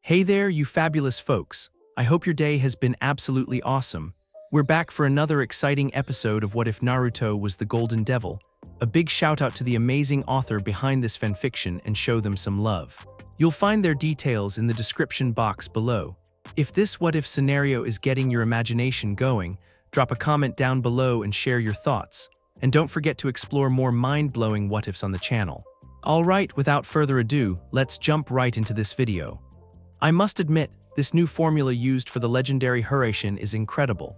Hey there, you fabulous folks. I hope your day has been absolutely awesome. We're back for another exciting episode of What If Naruto Was the Golden Devil. A big shout out to the amazing author behind this fanfiction and show them some love. You'll find their details in the description box below. If this what if scenario is getting your imagination going, drop a comment down below and share your thoughts. And don't forget to explore more mind-blowing what ifs on the channel. Alright, without further ado, let's jump right into this video. I must admit, this new formula used for the legendary Harem is incredible.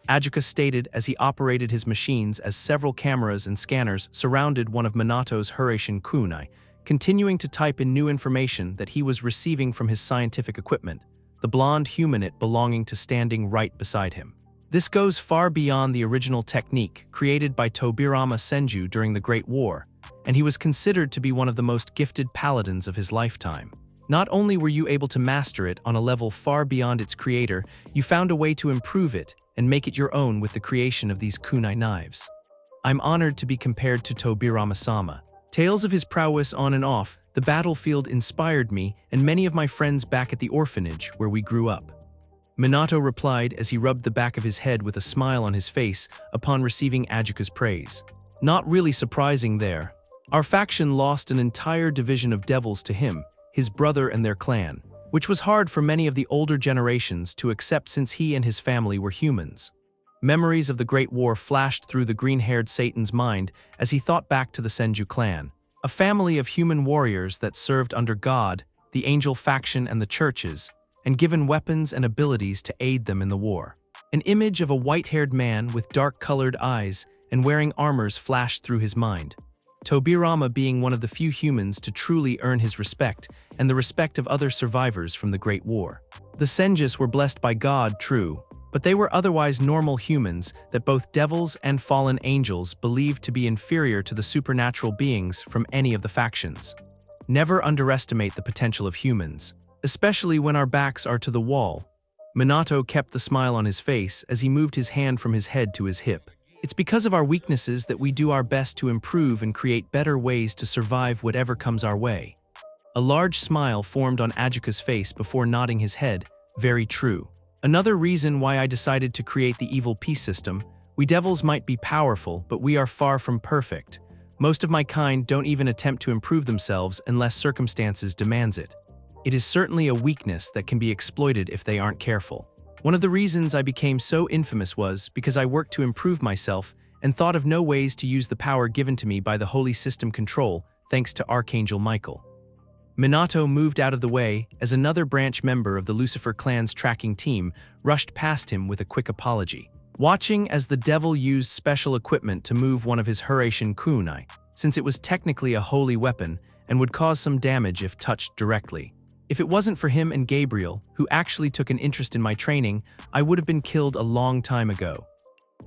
Ajuka stated as he operated his machines as several cameras and scanners surrounded one of Minato's Harem kunai, continuing to type in new information that he was receiving from his scientific equipment, the blonde humanite belonging to standing right beside him. This goes far beyond the original technique created by Tobirama Senju during the Great War, and he was considered to be one of the most gifted paladins of his lifetime. Not only were you able to master it on a level far beyond its creator, you found a way to improve it and make it your own with the creation of these kunai knives. I'm honored to be compared to Tobirama-sama. Tales of his prowess on and off the battlefield inspired me and many of my friends back at the orphanage where we grew up. Minato replied as he rubbed the back of his head with a smile on his face upon receiving Ajuka's praise. Not really surprising there. Our faction lost an entire division of devils to him, his brother and their clan, which was hard for many of the older generations to accept since he and his family were humans. Memories of the Great War flashed through the green-haired Satan's mind as he thought back to the Senju clan, a family of human warriors that served under God, the angel faction and the churches, and given weapons and abilities to aid them in the war. An image of a white-haired man with dark-colored eyes and wearing armors flashed through his mind. Tobirama being one of the few humans to truly earn his respect and the respect of other survivors from the Great War. The Senjus were blessed by God, true, but they were otherwise normal humans that both devils and fallen angels believed to be inferior to the supernatural beings from any of the factions. Never underestimate the potential of humans, especially when our backs are to the wall. Minato kept the smile on his face as he moved his hand from his head to his hip. It's because of our weaknesses that we do our best to improve and create better ways to survive whatever comes our way. A large smile formed on Ajuka's face before nodding his head. Very true. Another reason why I decided to create the evil peace system. We devils might be powerful, but we are far from perfect. Most of my kind don't even attempt to improve themselves unless circumstances demands it. It is certainly a weakness that can be exploited if they aren't careful. One of the reasons I became so infamous was because I worked to improve myself and thought of no ways to use the power given to me by the Holy System Control, thanks to Archangel Michael. Minato moved out of the way as another branch member of the Lucifer clan's tracking team rushed past him with a quick apology. Watching as the devil used special equipment to move one of his Harem kunai, since it was technically a holy weapon and would cause some damage if touched directly. If it wasn't for him and Gabriel, who actually took an interest in my training, I would have been killed a long time ago.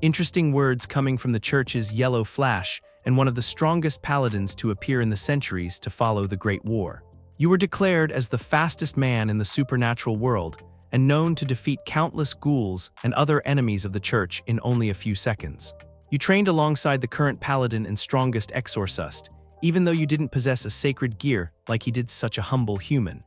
Interesting words coming from the church's Yellow Flash and one of the strongest paladins to appear in the centuries to follow the Great War. You were declared as the fastest man in the supernatural world and known to defeat countless ghouls and other enemies of the church in only a few seconds. You trained alongside the current paladin and strongest exorcist, even though you didn't possess a sacred gear like he did such a humble human.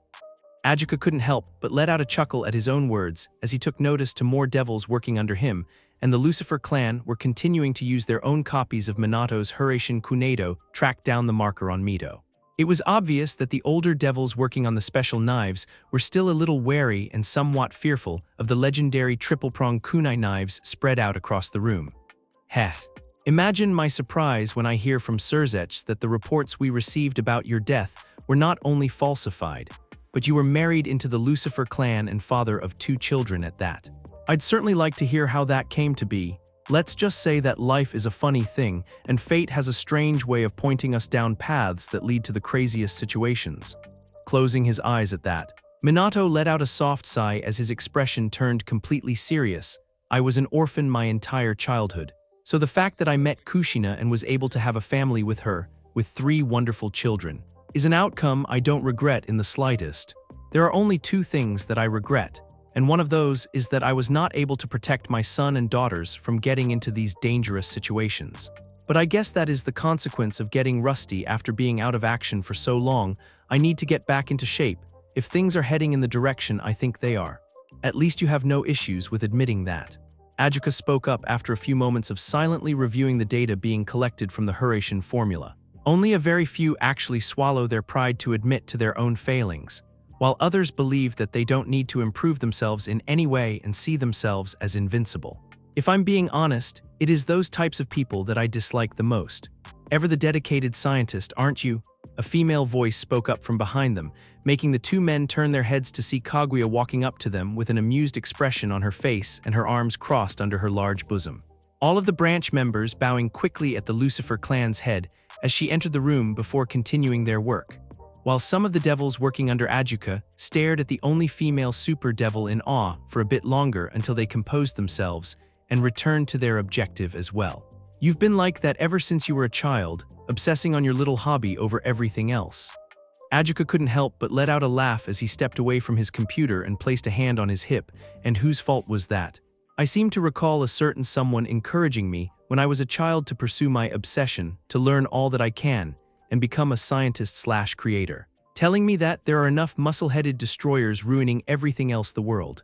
Ajuka couldn't help but let out a chuckle at his own words as he took notice to more devils working under him, and the Lucifer clan were continuing to use their own copies of Minato's Harem kunai track down the marker on Mito. It was obvious that the older devils working on the special knives were still a little wary and somewhat fearful of the legendary triple-prong kunai knives spread out across the room. Heh. Imagine my surprise when I hear from Surzech that the reports we received about your death were not only falsified, but you were married into the Lucifer clan and father of 2 children at that. I'd certainly like to hear how that came to be. Let's just say that life is a funny thing, and fate has a strange way of pointing us down paths that lead to the craziest situations. Closing his eyes at that, Minato let out a soft sigh as his expression turned completely serious. I was an orphan my entire childhood, so the fact that I met Kushina and was able to have a family with her, with 3 wonderful children, is an outcome I don't regret in the slightest. There are only 2 things that I regret, and one of those is that I was not able to protect my son and daughters from getting into these dangerous situations. But I guess that is the consequence of getting rusty after being out of action for so long. I need to get back into shape, If things are heading in the direction I think they are. At least you have no issues with admitting that. Ajuka spoke up after a few moments of silently reviewing the data being collected from the Harem formula. Only a very few actually swallow their pride to admit to their own failings, while others believe that they don't need to improve themselves in any way and see themselves as invincible. If I'm being honest, it is those types of people that I dislike the most. Ever the dedicated scientist, aren't you? A female voice spoke up from behind them, making the two men turn their heads to see Kaguya walking up to them with an amused expression on her face and her arms crossed under her large bosom. All of the branch members bowing quickly at the Lucifer clan's head as she entered the room before continuing their work, while some of the devils working under Ajuka stared at the only female super devil in awe for a bit longer until they composed themselves and returned to their objective as well. You've been like that ever since you were a child, obsessing on your little hobby over everything else. Ajuka couldn't help but let out a laugh as he stepped away from his computer and placed a hand on his hip, and whose fault was that? I seem to recall a certain someone encouraging me when I was a child to pursue my obsession, to learn all that I can, and become a scientist/creator. Telling me that there are enough muscle-headed destroyers ruining everything else the world.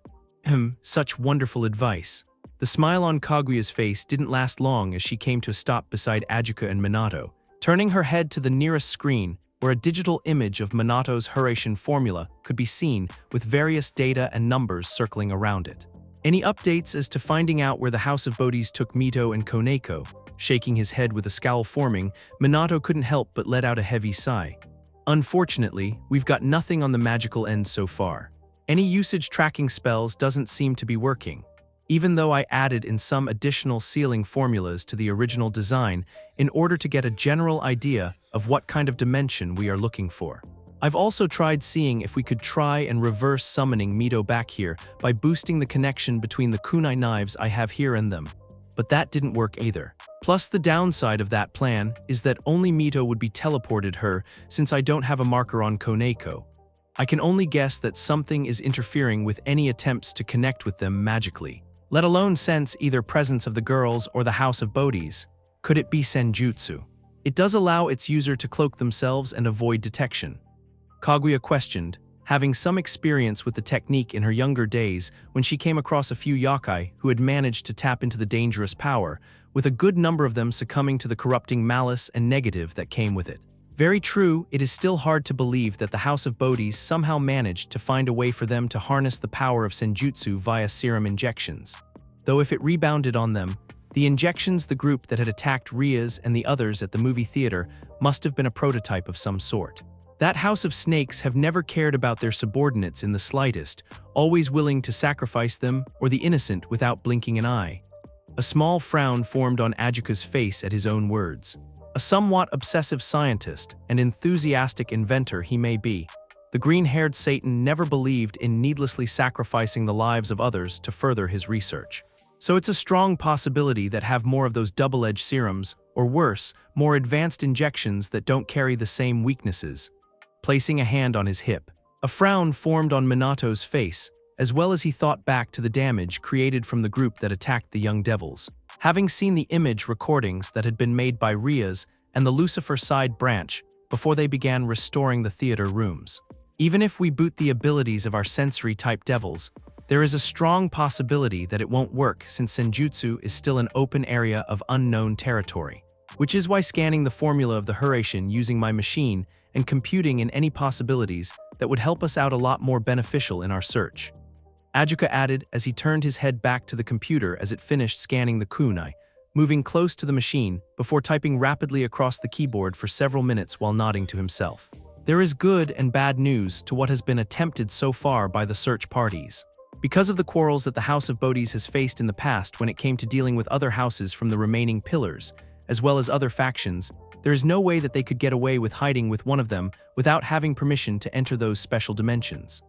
Such wonderful advice. The smile on Kaguya's face didn't last long as she came to a stop beside Ajuka and Minato, turning her head to the nearest screen where a digital image of Minato's Harem formula could be seen with various data and numbers circling around it. Any updates as to finding out where the House of Bodhis took Mito and Koneko? Shaking his head with a scowl forming, Minato couldn't help but let out a heavy sigh. Unfortunately, we've got nothing on the magical end so far. Any usage tracking spells doesn't seem to be working, even though I added in some additional sealing formulas to the original design in order to get a general idea of what kind of dimension we are looking for. I've also tried seeing if we could try and reverse summoning Mito back here by boosting the connection between the kunai knives I have here and them, but that didn't work either. Plus, the downside of that plan is that only Mito would be teleported her since I don't have a marker on Koneko. I can only guess that something is interfering with any attempts to connect with them magically, let alone sense either presence of the girls or the House of Bodhis. Could it be Senjutsu? It does allow its user to cloak themselves and avoid detection. Kaguya questioned, having some experience with the technique in her younger days when she came across a few yokai who had managed to tap into the dangerous power, with a good number of them succumbing to the corrupting malice and negative that came with it. Very true, it is still hard to believe that the House of Bodhis somehow managed to find a way for them to harness the power of Senjutsu via serum injections. Though if it rebounded on them, the injections the group that had attacked Rias and the others at the movie theater must have been a prototype of some sort. That House of Snakes have never cared about their subordinates in the slightest, always willing to sacrifice them or the innocent without blinking an eye. A small frown formed on Ajuka's face at his own words. A somewhat obsessive scientist and enthusiastic inventor he may be, the green-haired Satan never believed in needlessly sacrificing the lives of others to further his research. So it's a strong possibility that have more of those double-edged serums, or worse, more advanced injections that don't carry the same weaknesses. Placing a hand on his hip, a frown formed on Minato's face, as well as he thought back to the damage created from the group that attacked the young devils. Having seen the image recordings that had been made by Rias and the Lucifer side branch before they began restoring the theater rooms. Even if we boot the abilities of our sensory-type devils, there is a strong possibility that it won't work since Senjutsu is still an open area of unknown territory, which is why scanning the formula of the Harem using my machine and computing in any possibilities that would help us out a lot more beneficial in our search. Ajuka added as he turned his head back to the computer as it finished scanning the kunai, moving close to the machine before typing rapidly across the keyboard for several minutes while nodding to himself. There is good and bad news to what has been attempted so far by the search parties. Because of the quarrels that the House of Bodhis has faced in the past when it came to dealing with other houses from the remaining pillars, as well as other factions, there is no way that they could get away with hiding with one of them without having permission to enter those special dimensions.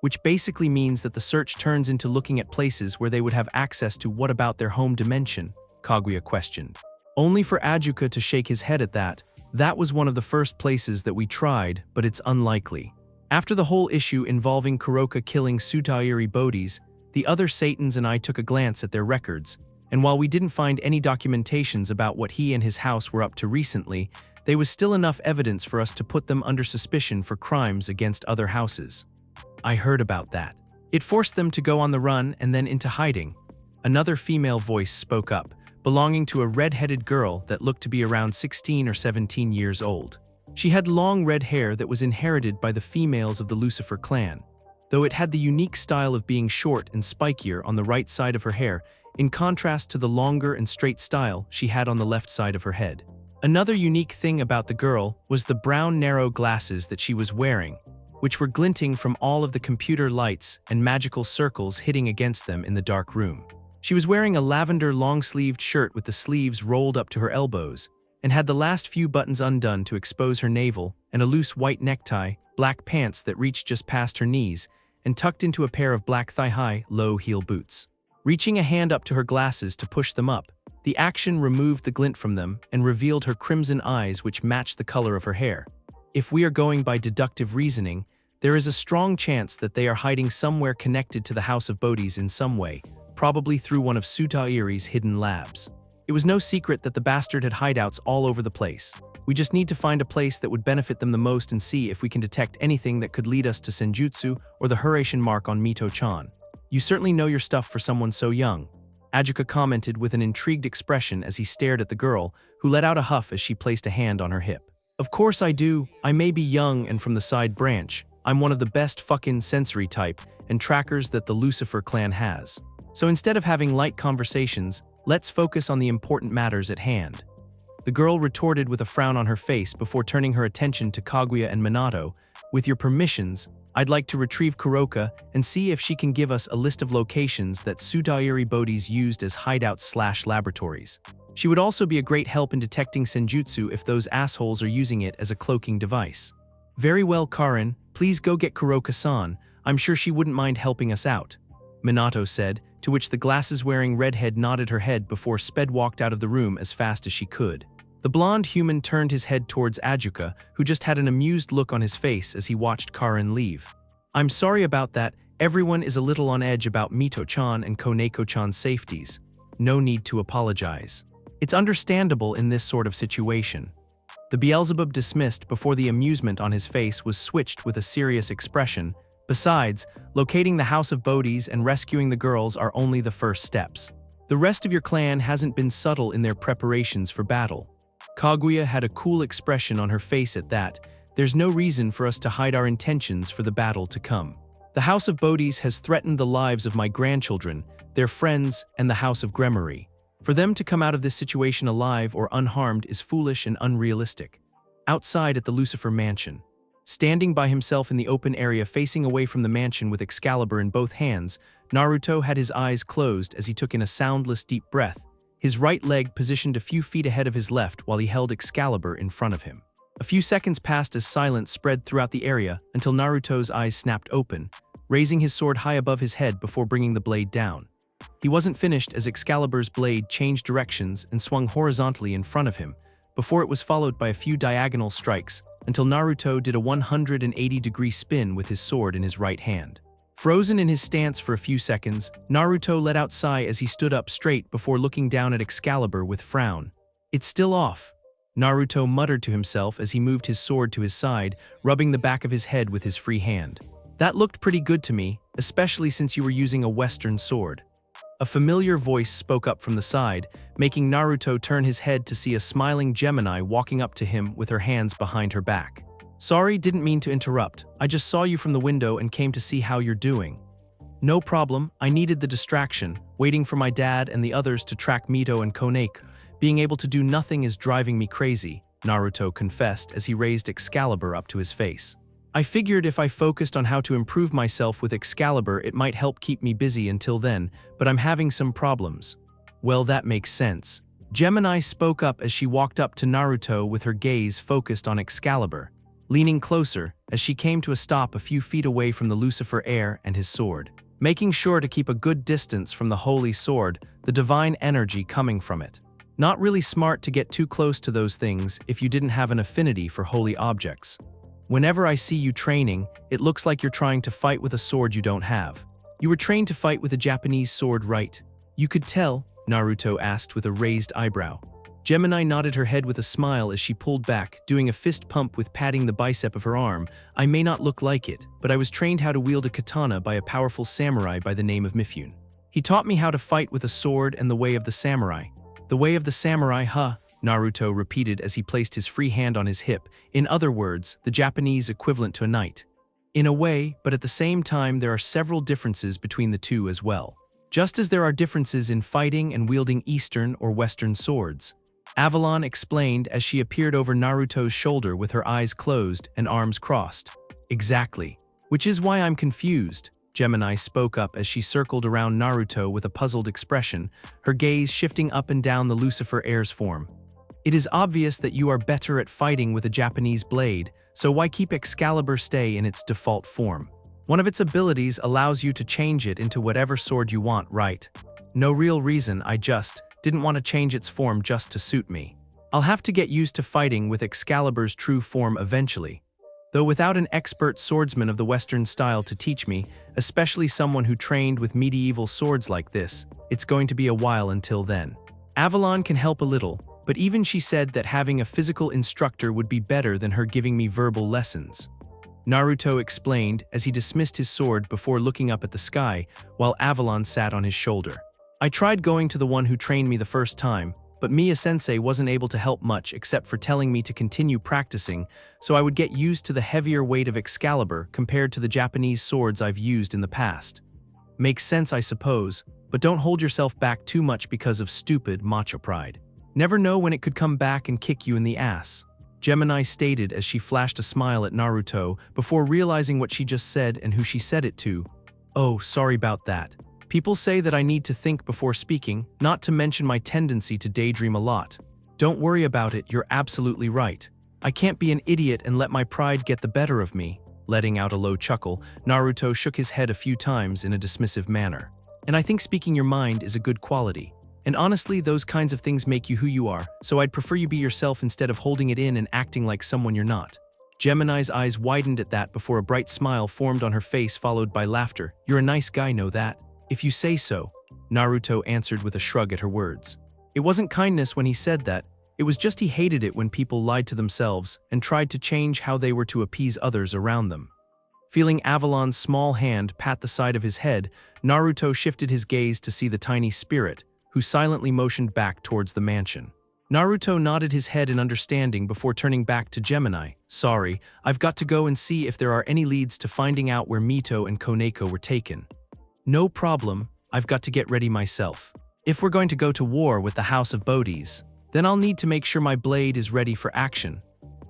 Which basically means that the search turns into looking at places where they would have access to what about their home dimension, Kaguya questioned. Only for Ajuka to shake his head at that. That was one of the first places that we tried, but it's unlikely. After the whole issue involving Kuroka killing Sutairi Bodhis, the other Satans and I took a glance at their records, and while we didn't find any documentations about what he and his house were up to recently, there was still enough evidence for us to put them under suspicion for crimes against other houses. I heard about that. It forced them to go on the run and then into hiding. Another female voice spoke up, belonging to a red-headed girl that looked to be around 16 or 17 years old. She had long red hair that was inherited by the females of the Lucifer clan, though it had the unique style of being short and spikier on the right side of her hair, in contrast to the longer and straight style she had on the left side of her head. Another unique thing about the girl was the brown narrow glasses that she was wearing, which were glinting from all of the computer lights and magical circles hitting against them in the dark room. She was wearing a lavender long-sleeved shirt with the sleeves rolled up to her elbows, and had the last few buttons undone to expose her navel, and a loose white necktie, black pants that reached just past her knees, and tucked into a pair of black thigh-high, low-heel boots. Reaching a hand up to her glasses to push them up, the action removed the glint from them and revealed her crimson eyes which matched the color of her hair. If we are going by deductive reasoning, there is a strong chance that they are hiding somewhere connected to the House of Bodhis in some way, probably through one of Sutairi's hidden labs. It was no secret that the bastard had hideouts all over the place. We just need to find a place that would benefit them the most and see if we can detect anything that could lead us to Senjutsu or the Hurration mark on Mito-chan. You certainly know your stuff for someone so young, Ajuka commented with an intrigued expression as he stared at the girl, who let out a huff as she placed a hand on her hip. Of course I do. I may be young and from the side branch. I'm one of the best fucking sensory type and trackers that the Lucifer clan has. So instead of having light conversations, let's focus on the important matters at hand. The girl retorted with a frown on her face before turning her attention to Kaguya and Minato. With your permissions, I'd like to retrieve Kuroka and see if she can give us a list of locations that Sutairi Bodhis used as hideouts/laboratories. She would also be a great help in detecting Senjutsu if those assholes are using it as a cloaking device. Very well, Karin, please go get Kuroka-san. I'm sure she wouldn't mind helping us out, Minato said, to which the glasses-wearing redhead nodded her head before Sped walked out of the room as fast as she could. The blonde human turned his head towards Ajuka, who just had an amused look on his face as he watched Karin leave. I'm sorry about that. Everyone is a little on edge about Mito-chan and Koneko-chan's safeties. No need to apologize. It's understandable in this sort of situation. The Beelzebub dismissed before the amusement on his face was switched with a serious expression. Besides, locating the House of Bodhis and rescuing the girls are only the first steps. The rest of your clan hasn't been subtle in their preparations for battle. Kaguya had a cool expression on her face at that. There's no reason for us to hide our intentions for the battle to come. The House of Bodhis has threatened the lives of my grandchildren, their friends, and the House of Gremory. For them to come out of this situation alive or unharmed is foolish and unrealistic. Outside at the Lucifer mansion, standing by himself in the open area facing away from the mansion with Excalibur in both hands, Naruto had his eyes closed as he took in a soundless deep breath, his right leg positioned a few feet ahead of his left while he held Excalibur in front of him. A few seconds passed as silence spread throughout the area until Naruto's eyes snapped open, raising his sword high above his head before bringing the blade down. He wasn't finished as Excalibur's blade changed directions and swung horizontally in front of him, before it was followed by a few diagonal strikes, until Naruto did a 180-degree spin with his sword in his right hand. Frozen in his stance for a few seconds, Naruto let out a sigh as he stood up straight before looking down at Excalibur with frown. It's still off, Naruto muttered to himself as he moved his sword to his side, rubbing the back of his head with his free hand. That looked pretty good to me, especially since you were using a Western sword. A familiar voice spoke up from the side, making Naruto turn his head to see a smiling Gemini walking up to him with her hands behind her back. Sorry, didn't mean to interrupt. I just saw you from the window and came to see how you're doing. No problem, I needed the distraction, waiting for my dad and the others to track Mito and Koneko. Being able to do nothing is driving me crazy, Naruto confessed as he raised Excalibur up to his face. I figured if I focused on how to improve myself with Excalibur it might help keep me busy until then, but I'm having some problems. Well, that makes sense. Gemini spoke up as she walked up to Naruto with her gaze focused on Excalibur, leaning closer as she came to a stop a few feet away from the Lucifer heir and his sword, making sure to keep a good distance from the holy sword, the divine energy coming from it. Not really smart to get too close to those things if you didn't have an affinity for holy objects. Whenever I see you training, it looks like you're trying to fight with a sword you don't have. You were trained to fight with a Japanese sword, right? You could tell, Naruto asked with a raised eyebrow. Gemini nodded her head with a smile as she pulled back, doing a fist pump with patting the bicep of her arm. I may not look like it, but I was trained how to wield a katana by a powerful samurai by the name of Mifune. He taught me how to fight with a sword and the way of the samurai. The way of the samurai, huh? Naruto repeated as he placed his free hand on his hip. In other words, the Japanese equivalent to a knight. In a way, but at the same time there are several differences between the two as well. Just as there are differences in fighting and wielding Eastern or Western swords. Avalon explained as she appeared over Naruto's shoulder with her eyes closed and arms crossed. Exactly. Which is why I'm confused, Gemini spoke up as she circled around Naruto with a puzzled expression, her gaze shifting up and down the Lucifer heir's form. It is obvious that you are better at fighting with a Japanese blade, so why keep Excalibur stay in its default form? One of its abilities allows you to change it into whatever sword you want, right? No real reason, I just didn't want to change its form just to suit me. I'll have to get used to fighting with Excalibur's true form eventually. Though without an expert swordsman of the Western style to teach me, especially someone who trained with medieval swords like this, it's going to be a while until then. Avalon can help a little, but even she said that having a physical instructor would be better than her giving me verbal lessons. Naruto explained as he dismissed his sword before looking up at the sky, while Avalon sat on his shoulder. I tried going to the one who trained me the first time, but Miya-sensei wasn't able to help much except for telling me to continue practicing so I would get used to the heavier weight of Excalibur compared to the Japanese swords I've used in the past. Makes sense, I suppose, but don't hold yourself back too much because of stupid macho pride. Never know when it could come back and kick you in the ass. Gemini stated as she flashed a smile at Naruto before realizing what she just said and who she said it to. Oh, sorry about that. People say that I need to think before speaking, not to mention my tendency to daydream a lot. Don't worry about it, you're absolutely right. I can't be an idiot and let my pride get the better of me. Letting out a low chuckle, Naruto shook his head a few times in a dismissive manner. And I think speaking your mind is a good quality. And honestly, those kinds of things make you who you are, so I'd prefer you be yourself instead of holding it in and acting like someone you're not. Gemini's eyes widened at that before a bright smile formed on her face followed by laughter. You're a nice guy, know that? If you say so, Naruto answered with a shrug at her words. It wasn't kindness when he said that, it was just he hated it when people lied to themselves and tried to change how they were to appease others around them. Feeling Avalon's small hand pat the side of his head, Naruto shifted his gaze to see the tiny spirit, who silently motioned back towards the mansion. Naruto nodded his head in understanding before turning back to Gemini. Sorry, I've got to go and see if there are any leads to finding out where Mito and Koneko were taken. No problem, I've got to get ready myself. If we're going to go to war with the House of Bodhis, then I'll need to make sure my blade is ready for action.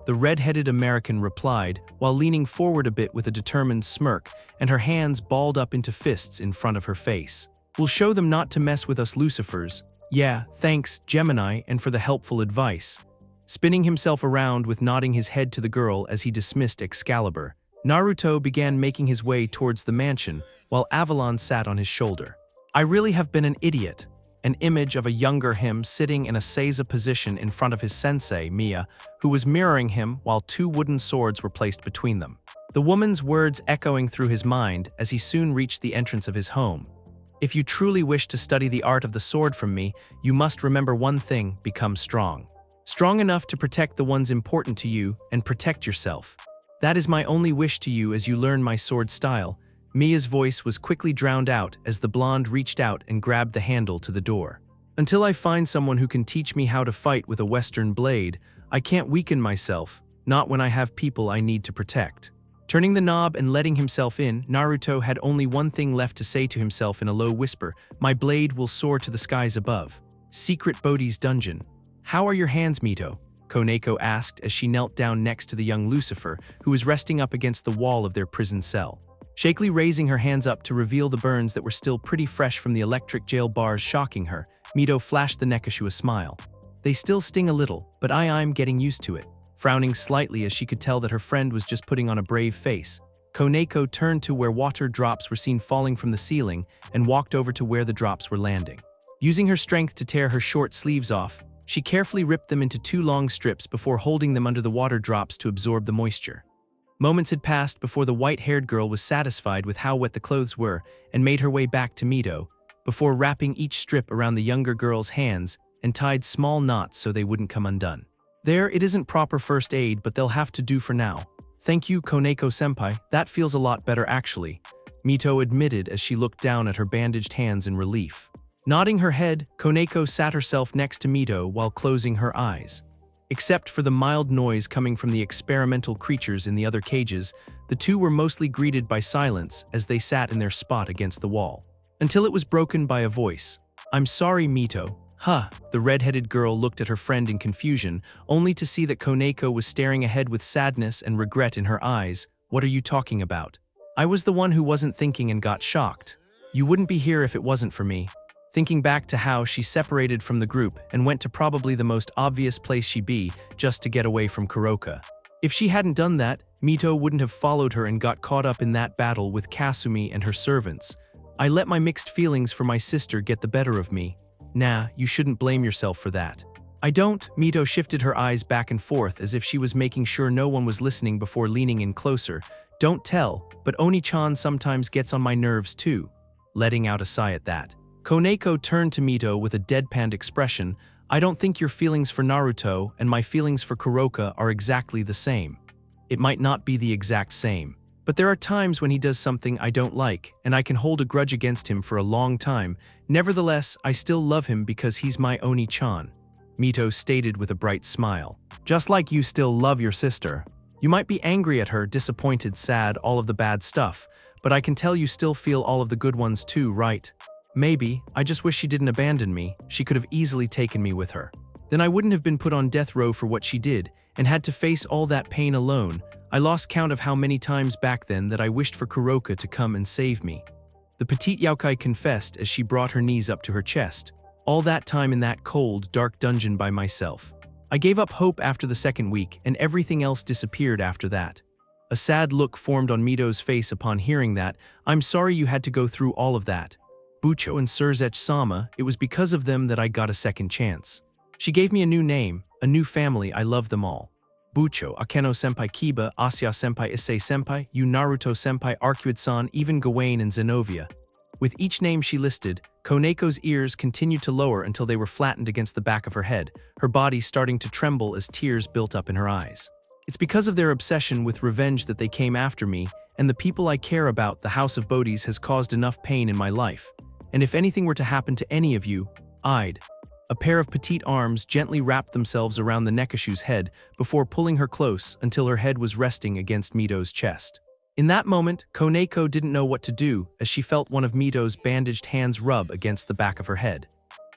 The red-headed American replied, while leaning forward a bit with a determined smirk and her hands balled up into fists in front of her face. We'll show them not to mess with us Lucifers. Yeah, thanks, Gemini, and for the helpful advice. Spinning himself around with nodding his head to the girl as he dismissed Excalibur, Naruto began making his way towards the mansion, while Avalon sat on his shoulder. I really have been an idiot. An image of a younger him sitting in a seiza position in front of his sensei, Miya, who was mirroring him while two wooden swords were placed between them. The woman's words echoing through his mind as he soon reached the entrance of his home. If you truly wish to study the art of the sword from me, you must remember one thing: become strong. Strong enough to protect the ones important to you and protect yourself. That is my only wish to you as you learn my sword style. Mia's voice was quickly drowned out as the blonde reached out and grabbed the handle to the door. Until I find someone who can teach me how to fight with a Western blade, I can't weaken myself, not when I have people I need to protect. Turning the knob and letting himself in, Naruto had only one thing left to say to himself in a low whisper: my blade will soar to the skies above. Secret Bodhi's dungeon. How are your hands, Mito? Koneko asked as she knelt down next to the young Lucifer, who was resting up against the wall of their prison cell. Shakily raising her hands up to reveal the burns that were still pretty fresh from the electric jail bars shocking her, Mito flashed the Nekashu a smile. They still sting a little, but I'm getting used to it. Frowning slightly as she could tell that her friend was just putting on a brave face, Koneko turned to where water drops were seen falling from the ceiling and walked over to where the drops were landing. Using her strength to tear her short sleeves off, she carefully ripped them into two long strips before holding them under the water drops to absorb the moisture. Moments had passed before the white-haired girl was satisfied with how wet the clothes were and made her way back to Mito, before wrapping each strip around the younger girl's hands and tied small knots so they wouldn't come undone. There, it isn't proper first aid, but they'll have to do for now. Thank you, Koneko-senpai, that feels a lot better actually, Mito admitted as she looked down at her bandaged hands in relief. Nodding her head, Koneko sat herself next to Mito while closing her eyes. Except for the mild noise coming from the experimental creatures in the other cages, the two were mostly greeted by silence as they sat in their spot against the wall. Until it was broken by a voice. "I'm sorry, Mito." Huh, the red-headed girl looked at her friend in confusion, only to see that Koneko was staring ahead with sadness and regret in her eyes. "What are you talking about? I was the one who wasn't thinking and got shocked. You wouldn't be here if it wasn't for me." Thinking back to how she separated from the group and went to probably the most obvious place she'd be just to get away from Kuroka. If she hadn't done that, Mito wouldn't have followed her and got caught up in that battle with Kasumi and her servants. "I let my mixed feelings for my sister get the better of me." "Nah, you shouldn't blame yourself for that." "I don't." Mito shifted her eyes back and forth as if she was making sure no one was listening before leaning in closer. "Don't tell, but Oni-chan sometimes gets on my nerves too." Letting out a sigh at that, Koneko turned to Mito with a deadpanned expression. "I don't think your feelings for Naruto and my feelings for Kuroka are exactly the same. It might not be the exact same, but there are times when he does something I don't like, and I can hold a grudge against him for a long time. Nevertheless, I still love him because he's my Oni-chan," Mito stated with a bright smile. "Just like you still love your sister. You might be angry at her, disappointed, sad, all of the bad stuff, but I can tell you still feel all of the good ones too, right? Maybe, I just wish she didn't abandon me. She could have easily taken me with her. Then I wouldn't have been put on death row for what she did, and had to face all that pain alone. I lost count of how many times back then that I wished for Kuroka to come and save me." The petite yaokai confessed as she brought her knees up to her chest. "All that time in that cold, dark dungeon by myself. I gave up hope after the second week, and everything else disappeared after that." A sad look formed on Mito's face upon hearing that. "I'm sorry you had to go through all of that. Bucho and Surzech-sama, it was because of them that I got a second chance. She gave me a new name, a new family. I love them all. Bucho, Akeno-senpai, Kiba, Asya-senpai, Issei-senpai, Yu Naruto-senpai, Arcuid-san, even Gawain and Zenovia." With each name she listed, Koneko's ears continued to lower until they were flattened against the back of her head, her body starting to tremble as tears built up in her eyes. "It's because of their obsession with revenge that they came after me, and the people I care about. The House of Bodhis has caused enough pain in my life. And if anything were to happen to any of you, I'd..." A pair of petite arms gently wrapped themselves around the Nekashu's head before pulling her close until her head was resting against Mito's chest. In that moment, Koneko didn't know what to do as she felt one of Mito's bandaged hands rub against the back of her head.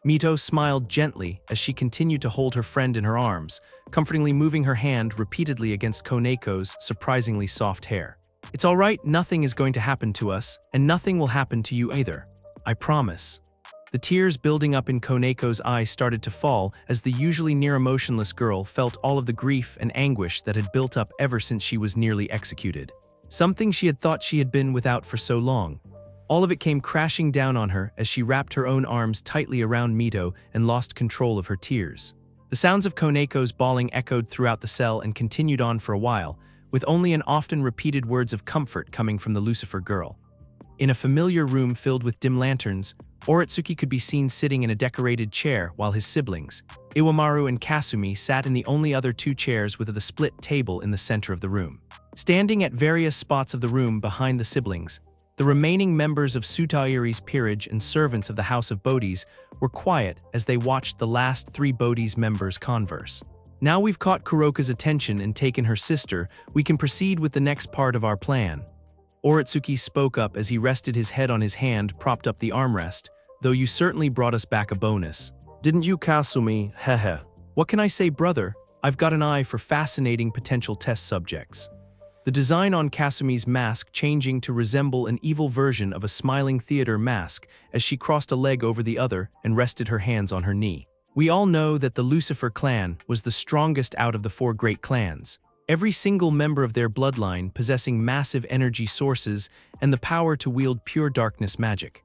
Mito smiled gently as she continued to hold her friend in her arms, comfortingly moving her hand repeatedly against Koneko's surprisingly soft hair. "It's all right, nothing is going to happen to us, and nothing will happen to you either. I promise." The tears building up in Koneko's eyes started to fall as the usually near-emotionless girl felt all of the grief and anguish that had built up ever since she was nearly executed. Something she had thought she had been without for so long. All of it came crashing down on her as she wrapped her own arms tightly around Mito and lost control of her tears. The sounds of Koneko's bawling echoed throughout the cell and continued on for a while, with only an often repeated words of comfort coming from the Lucifer girl. In a familiar room filled with dim lanterns, Oretsuki could be seen sitting in a decorated chair while his siblings, Iwamaru and Kasumi, sat in the only other two chairs with a split table in the center of the room. Standing at various spots of the room behind the siblings, the remaining members of Sutairi's peerage and servants of the House of Bodhis were quiet as they watched the last three Bodhis members converse. "Now we've caught Kuroka's attention and taken her sister, we can proceed with the next part of our plan." Oretsuki spoke up as he rested his head on his hand propped up the armrest. "Though you certainly brought us back a bonus. Didn't you, Kasumi? Hehe. What can I say, brother? I've got an eye for fascinating potential test subjects." The design on Kasumi's mask changing to resemble an evil version of a smiling theater mask as she crossed a leg over the other and rested her hands on her knee. We all know that the Lucifer clan was the strongest out of the four great clans. Every single member of their bloodline possessing massive energy sources and the power to wield pure darkness magic.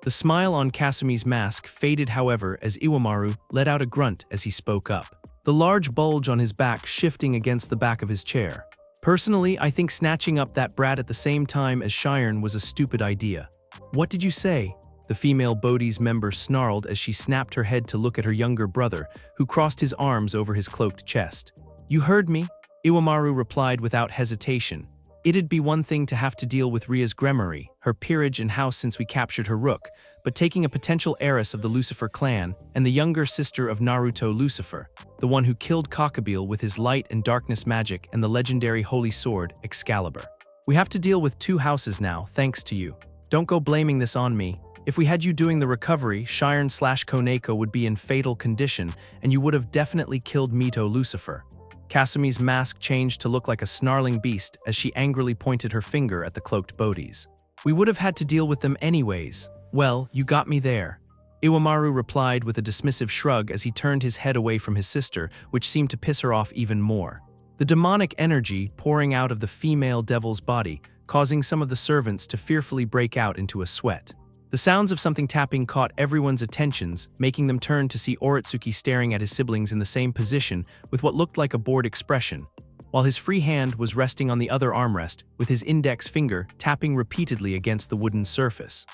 The smile on Kasumi's mask faded, however, as Iwamaru let out a grunt as he spoke up, the large bulge on his back shifting against the back of his chair. "Personally, I think snatching up that brat at the same time as Shiren was a stupid idea." "What did you say?" The female Bodhi's member snarled as she snapped her head to look at her younger brother, who crossed his arms over his cloaked chest. "You heard me," Iwamaru replied without hesitation. "It'd be one thing to have to deal with Ria's Gremory, her peerage and house since we captured her rook, but taking a potential heiress of the Lucifer clan and the younger sister of Naruto Lucifer, the one who killed Cockabeel with his light and darkness magic and the legendary holy sword, Excalibur. We have to deal with two houses now, thanks to you. Don't go blaming this on me. If we had you doing the recovery, Shiren/Koneko would be in fatal condition, and you would have definitely killed Mito Lucifer." Kasumi's mask changed to look like a snarling beast as she angrily pointed her finger at the cloaked Bodhis. "We would have had to deal with them anyways. Well, you got me there." Iwamaru replied with a dismissive shrug as he turned his head away from his sister, which seemed to piss her off even more. The demonic energy pouring out of the female devil's body, causing some of the servants to fearfully break out into a sweat. The sounds of something tapping caught everyone's attentions, making them turn to see Oretsuki staring at his siblings in the same position with what looked like a bored expression, while his free hand was resting on the other armrest, with his index finger tapping repeatedly against the wooden surface.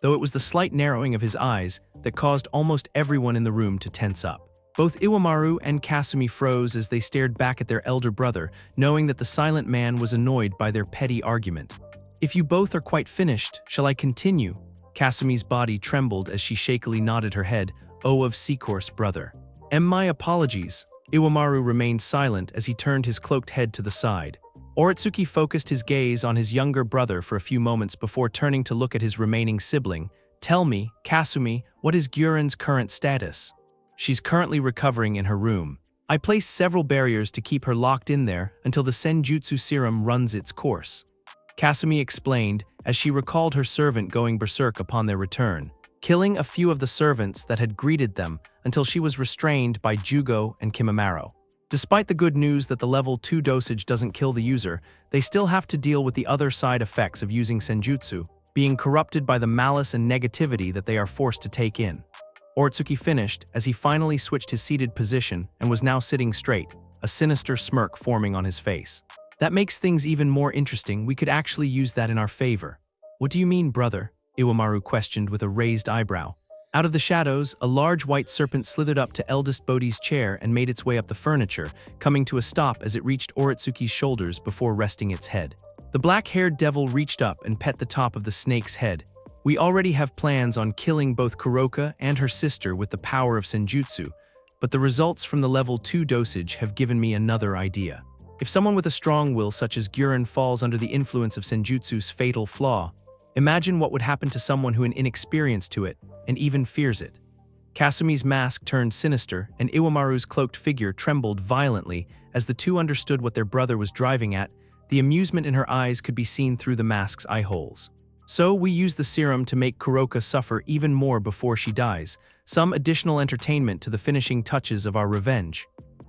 Though it was the slight narrowing of his eyes that caused almost everyone in the room to tense up. Both Iwamaru and Kasumi froze as they stared back at their elder brother, knowing that the silent man was annoyed by their petty argument. "If you both are quite finished, shall I continue?" Kasumi's body trembled as she shakily nodded her head. "Oh, of course, brother." "My apologies." Iwamaru remained silent as he turned his cloaked head to the side. Oretsuki focused his gaze on his younger brother for a few moments before turning to look at his remaining sibling. "Tell me, Kasumi, what is Gyuren's current status?" "She's currently recovering in her room. I placed several barriers to keep her locked in there until the Senjutsu serum runs its course," Kasumi explained as she recalled her servant going berserk upon their return, killing a few of the servants that had greeted them until she was restrained by Jugo and Kimimaro. Despite the good news that the level 2 dosage doesn't kill the user, they still have to deal with the other side effects of using Senjutsu, being corrupted by the malice and negativity that they are forced to take in. Oretsuki finished as he finally switched his seated position and was now sitting straight, a sinister smirk forming on his face. "That makes things even more interesting. We could actually use that in our favor." "What do you mean, brother?" Iwamaru questioned with a raised eyebrow. Out of the shadows, a large white serpent slithered up to eldest Bodhi's chair and made its way up the furniture, coming to a stop as it reached Oretsuki's shoulders before resting its head. The black-haired devil reached up and pet the top of the snake's head. "We already have plans on killing both Kuroka and her sister with the power of Senjutsu, but the results from the level 2 dosage have given me another idea. If someone with a strong will such as Gyuren falls under the influence of Senjutsu's fatal flaw, imagine what would happen to someone who is inexperienced to it and even fears it." Kasumi's mask turned sinister, and Iwamaru's cloaked figure trembled violently as the two understood what their brother was driving at. The amusement in her eyes could be seen through the mask's eye holes. "So we use the serum to make Kuroka suffer even more before she dies, some additional entertainment to the finishing touches of our revenge."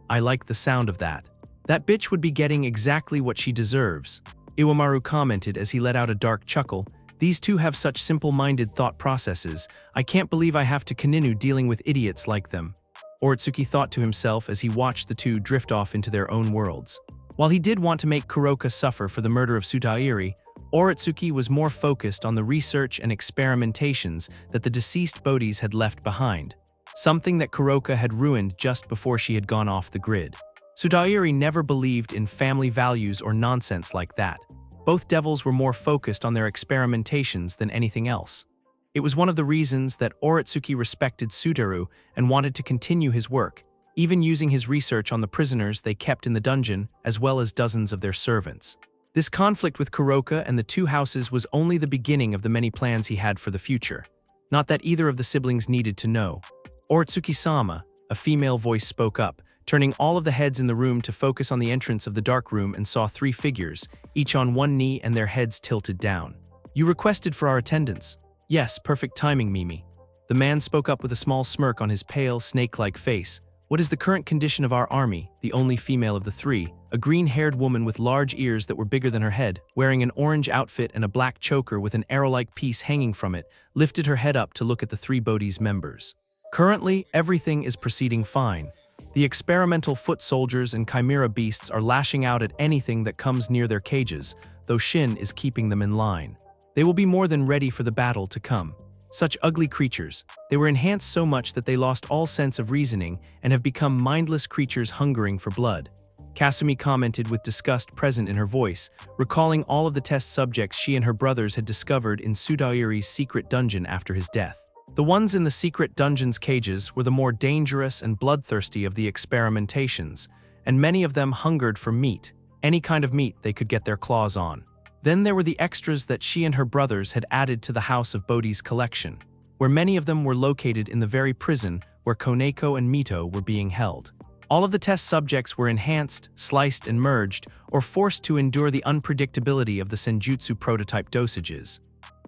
"I like the sound of that. That bitch would be getting exactly what she deserves," Iwamaru commented as he let out a dark chuckle. "These two have such simple-minded thought processes. I can't believe I have to continue dealing with idiots like them," Oretsuki thought to himself as he watched the two drift off into their own worlds. While he did want to make Kuroka suffer for the murder of Tsudairi, Oretsuki was more focused on the research and experimentations that the deceased Bodhis had left behind, something that Kuroka had ruined just before she had gone off the grid. Tsudairi never believed in family values or nonsense like that. Both devils were more focused on their experimentations than anything else. It was one of the reasons that Oretsuki respected Tsuteru and wanted to continue his work, even using his research on the prisoners they kept in the dungeon as well as dozens of their servants. This conflict with Kuroka and the two houses was only the beginning of the many plans he had for the future. Not that either of the siblings needed to know. "Oretsuki-sama," a female voice spoke up, turning all of the heads in the room to focus on the entrance of the dark room, and saw three figures, each on one knee and their heads tilted down. "You requested for our attendance." "Yes, perfect timing, Mimi." The man spoke up with a small smirk on his pale, snake-like face. "What is the current condition of our army?" The only female of the three, a green-haired woman with large ears that were bigger than her head, wearing an orange outfit and a black choker with an arrow-like piece hanging from it, lifted her head up to look at the three Bodhi's members. "Currently, everything is proceeding fine. The experimental foot soldiers and chimera beasts are lashing out at anything that comes near their cages, though Shin is keeping them in line. They will be more than ready for the battle to come." Such ugly creatures. They were enhanced so much that they lost all sense of reasoning and have become mindless creatures hungering for blood. Kasumi commented with disgust present in her voice, recalling all of the test subjects she and her brothers had discovered in Sudairi's secret dungeon after his death. The ones in the secret dungeon's cages were the more dangerous and bloodthirsty of the experimentations, and many of them hungered for meat, any kind of meat they could get their claws on. Then there were the extras that she and her brothers had added to the House of Bodhi's collection, where many of them were located in the very prison where Koneko and Mito were being held. All of the test subjects were enhanced, sliced and merged, or forced to endure the unpredictability of the senjutsu prototype dosages.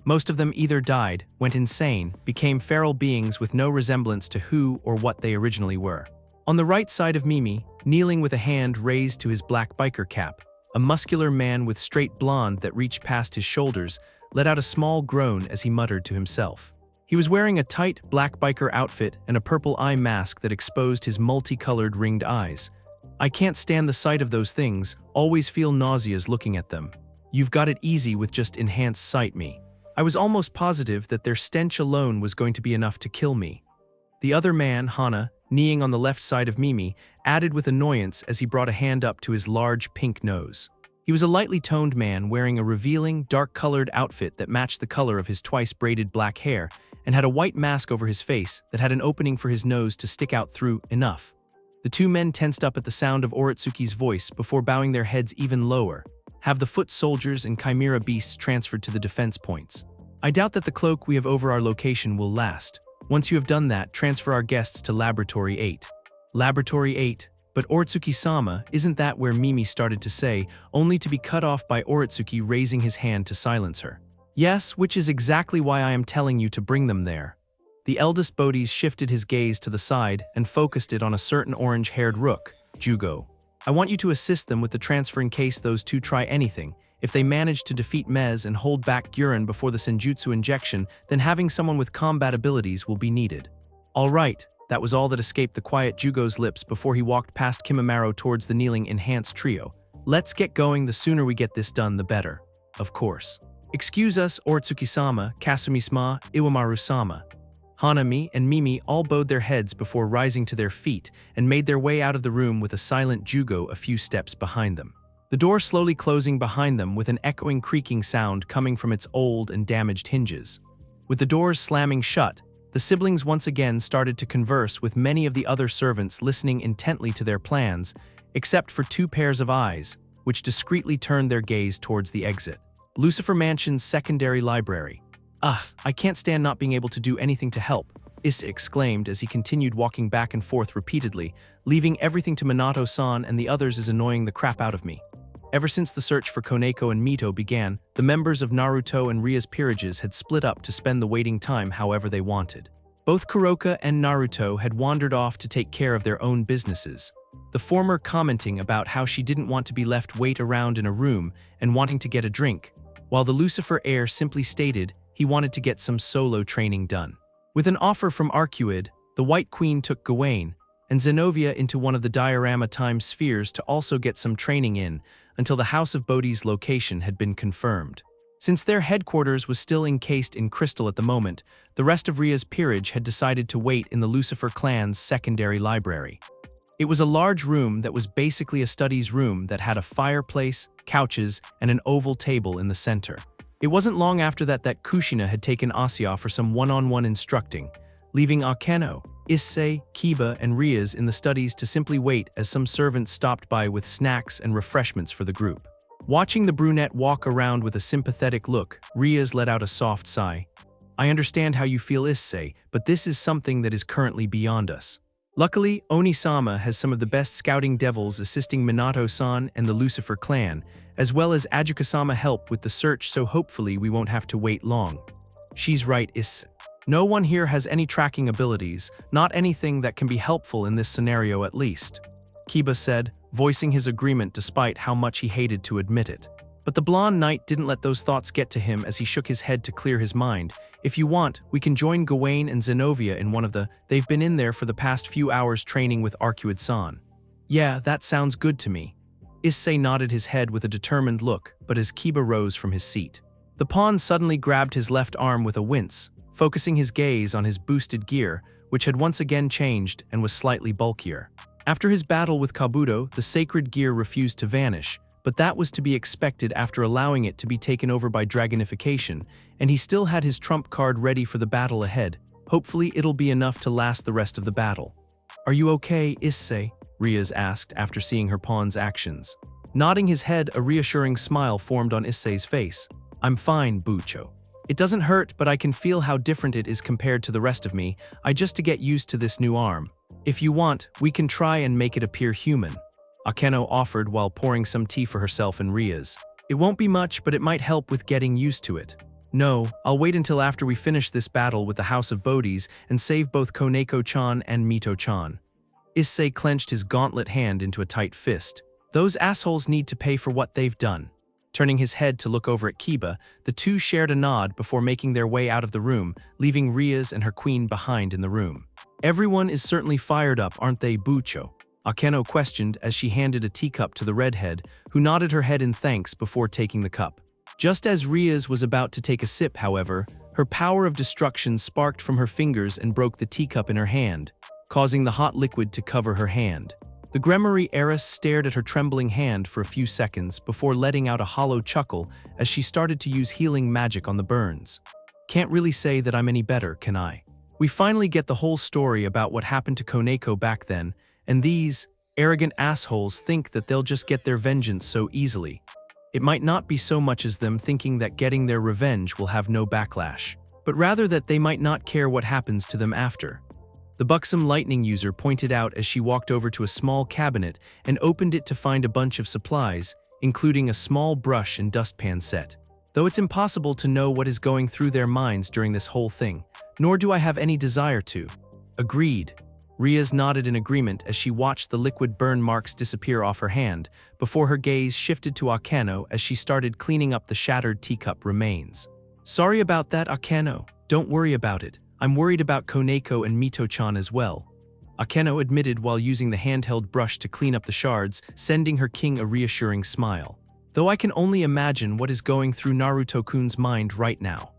Most of them either died, went insane, became feral beings with no resemblance to who or what they originally were. On the right side of Mimi, kneeling with a hand raised to his black biker cap, a muscular man with straight blonde that reached past his shoulders let out a small groan as he muttered to himself. He was wearing a tight black biker outfit and a purple eye mask that exposed his multicolored ringed eyes. I can't stand the sight of those things, always feel nauseous looking at them. You've got it easy with just enhanced sight me. I was almost positive that their stench alone was going to be enough to kill me. The other man, Hana, kneeling on the left side of Mimi, added with annoyance as he brought a hand up to his large pink nose. He was a lightly toned man wearing a revealing, dark-colored outfit that matched the color of his twice-braided black hair and had a white mask over his face that had an opening for his nose to stick out through enough. The two men tensed up at the sound of Oretsuki's voice before bowing their heads even lower. Have the foot soldiers and chimera beasts transferred to the defense points. I doubt that the cloak we have over our location will last. Once you have done that, transfer our guests to Laboratory 8. Laboratory 8? But Oretsuki-sama, isn't that where Mimi started to say, only to be cut off by Oretsuki raising his hand to silence her? Yes, which is exactly why I am telling you to bring them there. The eldest Bodhi shifted his gaze to the side and focused it on a certain orange-haired rook, Jugo. I want you to assist them with the transfer in case those two try anything. If they manage to defeat Mez and hold back Guren before the senjutsu injection, then having someone with combat abilities will be needed. All right, that was all that escaped the quiet Jugo's lips before he walked past Kimimaro towards the kneeling enhanced trio. Let's get going, the sooner we get this done the better. Of course. Excuse us, Oretsuki-sama, Kasumi-sama, Iwamaru-sama. Hanami and Mimi all bowed their heads before rising to their feet and made their way out of the room with a silent Jugo a few steps behind them. The door slowly closing behind them with an echoing creaking sound coming from its old and damaged hinges. With the doors slamming shut, the siblings once again started to converse with many of the other servants listening intently to their plans, except for two pairs of eyes, which discreetly turned their gaze towards the exit. Lucifer Mansion's secondary library. I can't stand not being able to do anything to help, Issa exclaimed as he continued walking back and forth repeatedly, leaving everything to Minato-san and the others is annoying the crap out of me. Ever since the search for Koneko and Mito began, the members of Naruto and Ria's peerages had split up to spend the waiting time however they wanted. Both Kuroka and Naruto had wandered off to take care of their own businesses, the former commenting about how she didn't want to be left wait around in a room and wanting to get a drink, while the Lucifer heir simply stated he wanted to get some solo training done. With an offer from Arcuid, the White Queen took Gawain and Zenobia into one of the diorama time spheres to also get some training in until the House of Bodhi's location had been confirmed. Since their headquarters was still encased in crystal at the moment, the rest of Ria's peerage had decided to wait in the Lucifer clan's secondary library. It was a large room that was basically a studies room that had a fireplace, couches, and an oval table in the center. It wasn't long after that Kushina had taken Asya for some one-on-one instructing, leaving Akeno, Issei, Kiba, and Rias in the studies to simply wait as some servants stopped by with snacks and refreshments for the group. Watching the brunette walk around with a sympathetic look, Rias let out a soft sigh. I understand how you feel, Issei, but this is something that is currently beyond us. Luckily, Onisama has some of the best scouting devils assisting Minato-san and the Lucifer clan, as well as Ajuka-sama help with the search, so hopefully we won't have to wait long. She's right, Issei. No one here has any tracking abilities, not anything that can be helpful in this scenario at least, Kiba said, voicing his agreement despite how much he hated to admit it. But the blonde knight didn't let those thoughts get to him as he shook his head to clear his mind. If you want, we can join Gawain and Zenobia in one of they've been in there for the past few hours training with Arcuid-san. Yeah, that sounds good to me. Issei nodded his head with a determined look, but as Kiba rose from his seat, the pawn suddenly grabbed his left arm with a wince, focusing his gaze on his boosted gear, which had once again changed and was slightly bulkier. After his battle with Kabuto, the sacred gear refused to vanish, but that was to be expected after allowing it to be taken over by dragonification, and he still had his trump card ready for the battle ahead. Hopefully it'll be enough to last the rest of the battle. "Are you okay, Issei?" Rias asked after seeing her pawn's actions. Nodding his head, a reassuring smile formed on Issei's face. "I'm fine, Bucho. It doesn't hurt, but I can feel how different it is compared to the rest of me. I just to get used to this new arm. If you want, we can try and make it appear human," Akeno offered while pouring some tea for herself and Rias. "It won't be much, but it might help with getting used to it." "No, I'll wait until after we finish this battle with the House of Bodhis and save both Koneko-chan and Mito-chan." Issei clenched his gauntlet hand into a tight fist. "Those assholes need to pay for what they've done." Turning his head to look over at Kiba, the two shared a nod before making their way out of the room, leaving Rias and her queen behind in the room. "Everyone is certainly fired up, aren't they, Bucho?" Akeno questioned as she handed a teacup to the redhead, who nodded her head in thanks before taking the cup. Just as Rias was about to take a sip, however, her power of destruction sparked from her fingers and broke the teacup in her hand, causing the hot liquid to cover her hand. The Gremory heiress stared at her trembling hand for a few seconds before letting out a hollow chuckle as she started to use healing magic on the burns. "Can't really say that I'm any better, can I?" We finally get the whole story about what happened to Koneko back then, and these arrogant assholes think that they'll just get their vengeance so easily. It might not be so much as them thinking that getting their revenge will have no backlash, but rather that they might not care what happens to them after. The buxom lightning user pointed out as she walked over to a small cabinet and opened it to find a bunch of supplies, including a small brush and dustpan set. Though it's impossible to know what is going through their minds during this whole thing, nor do I have any desire to. Agreed. Rias nodded in agreement as she watched the liquid burn marks disappear off her hand, before her gaze shifted to Akeno as she started cleaning up the shattered teacup remains. "Sorry about that, Akeno. Don't worry about it. I'm worried about Koneko and Mito-chan as well," Akeno admitted while using the handheld brush to clean up the shards, sending her king a reassuring smile. "Though I can only imagine what is going through Naruto-kun's mind right now."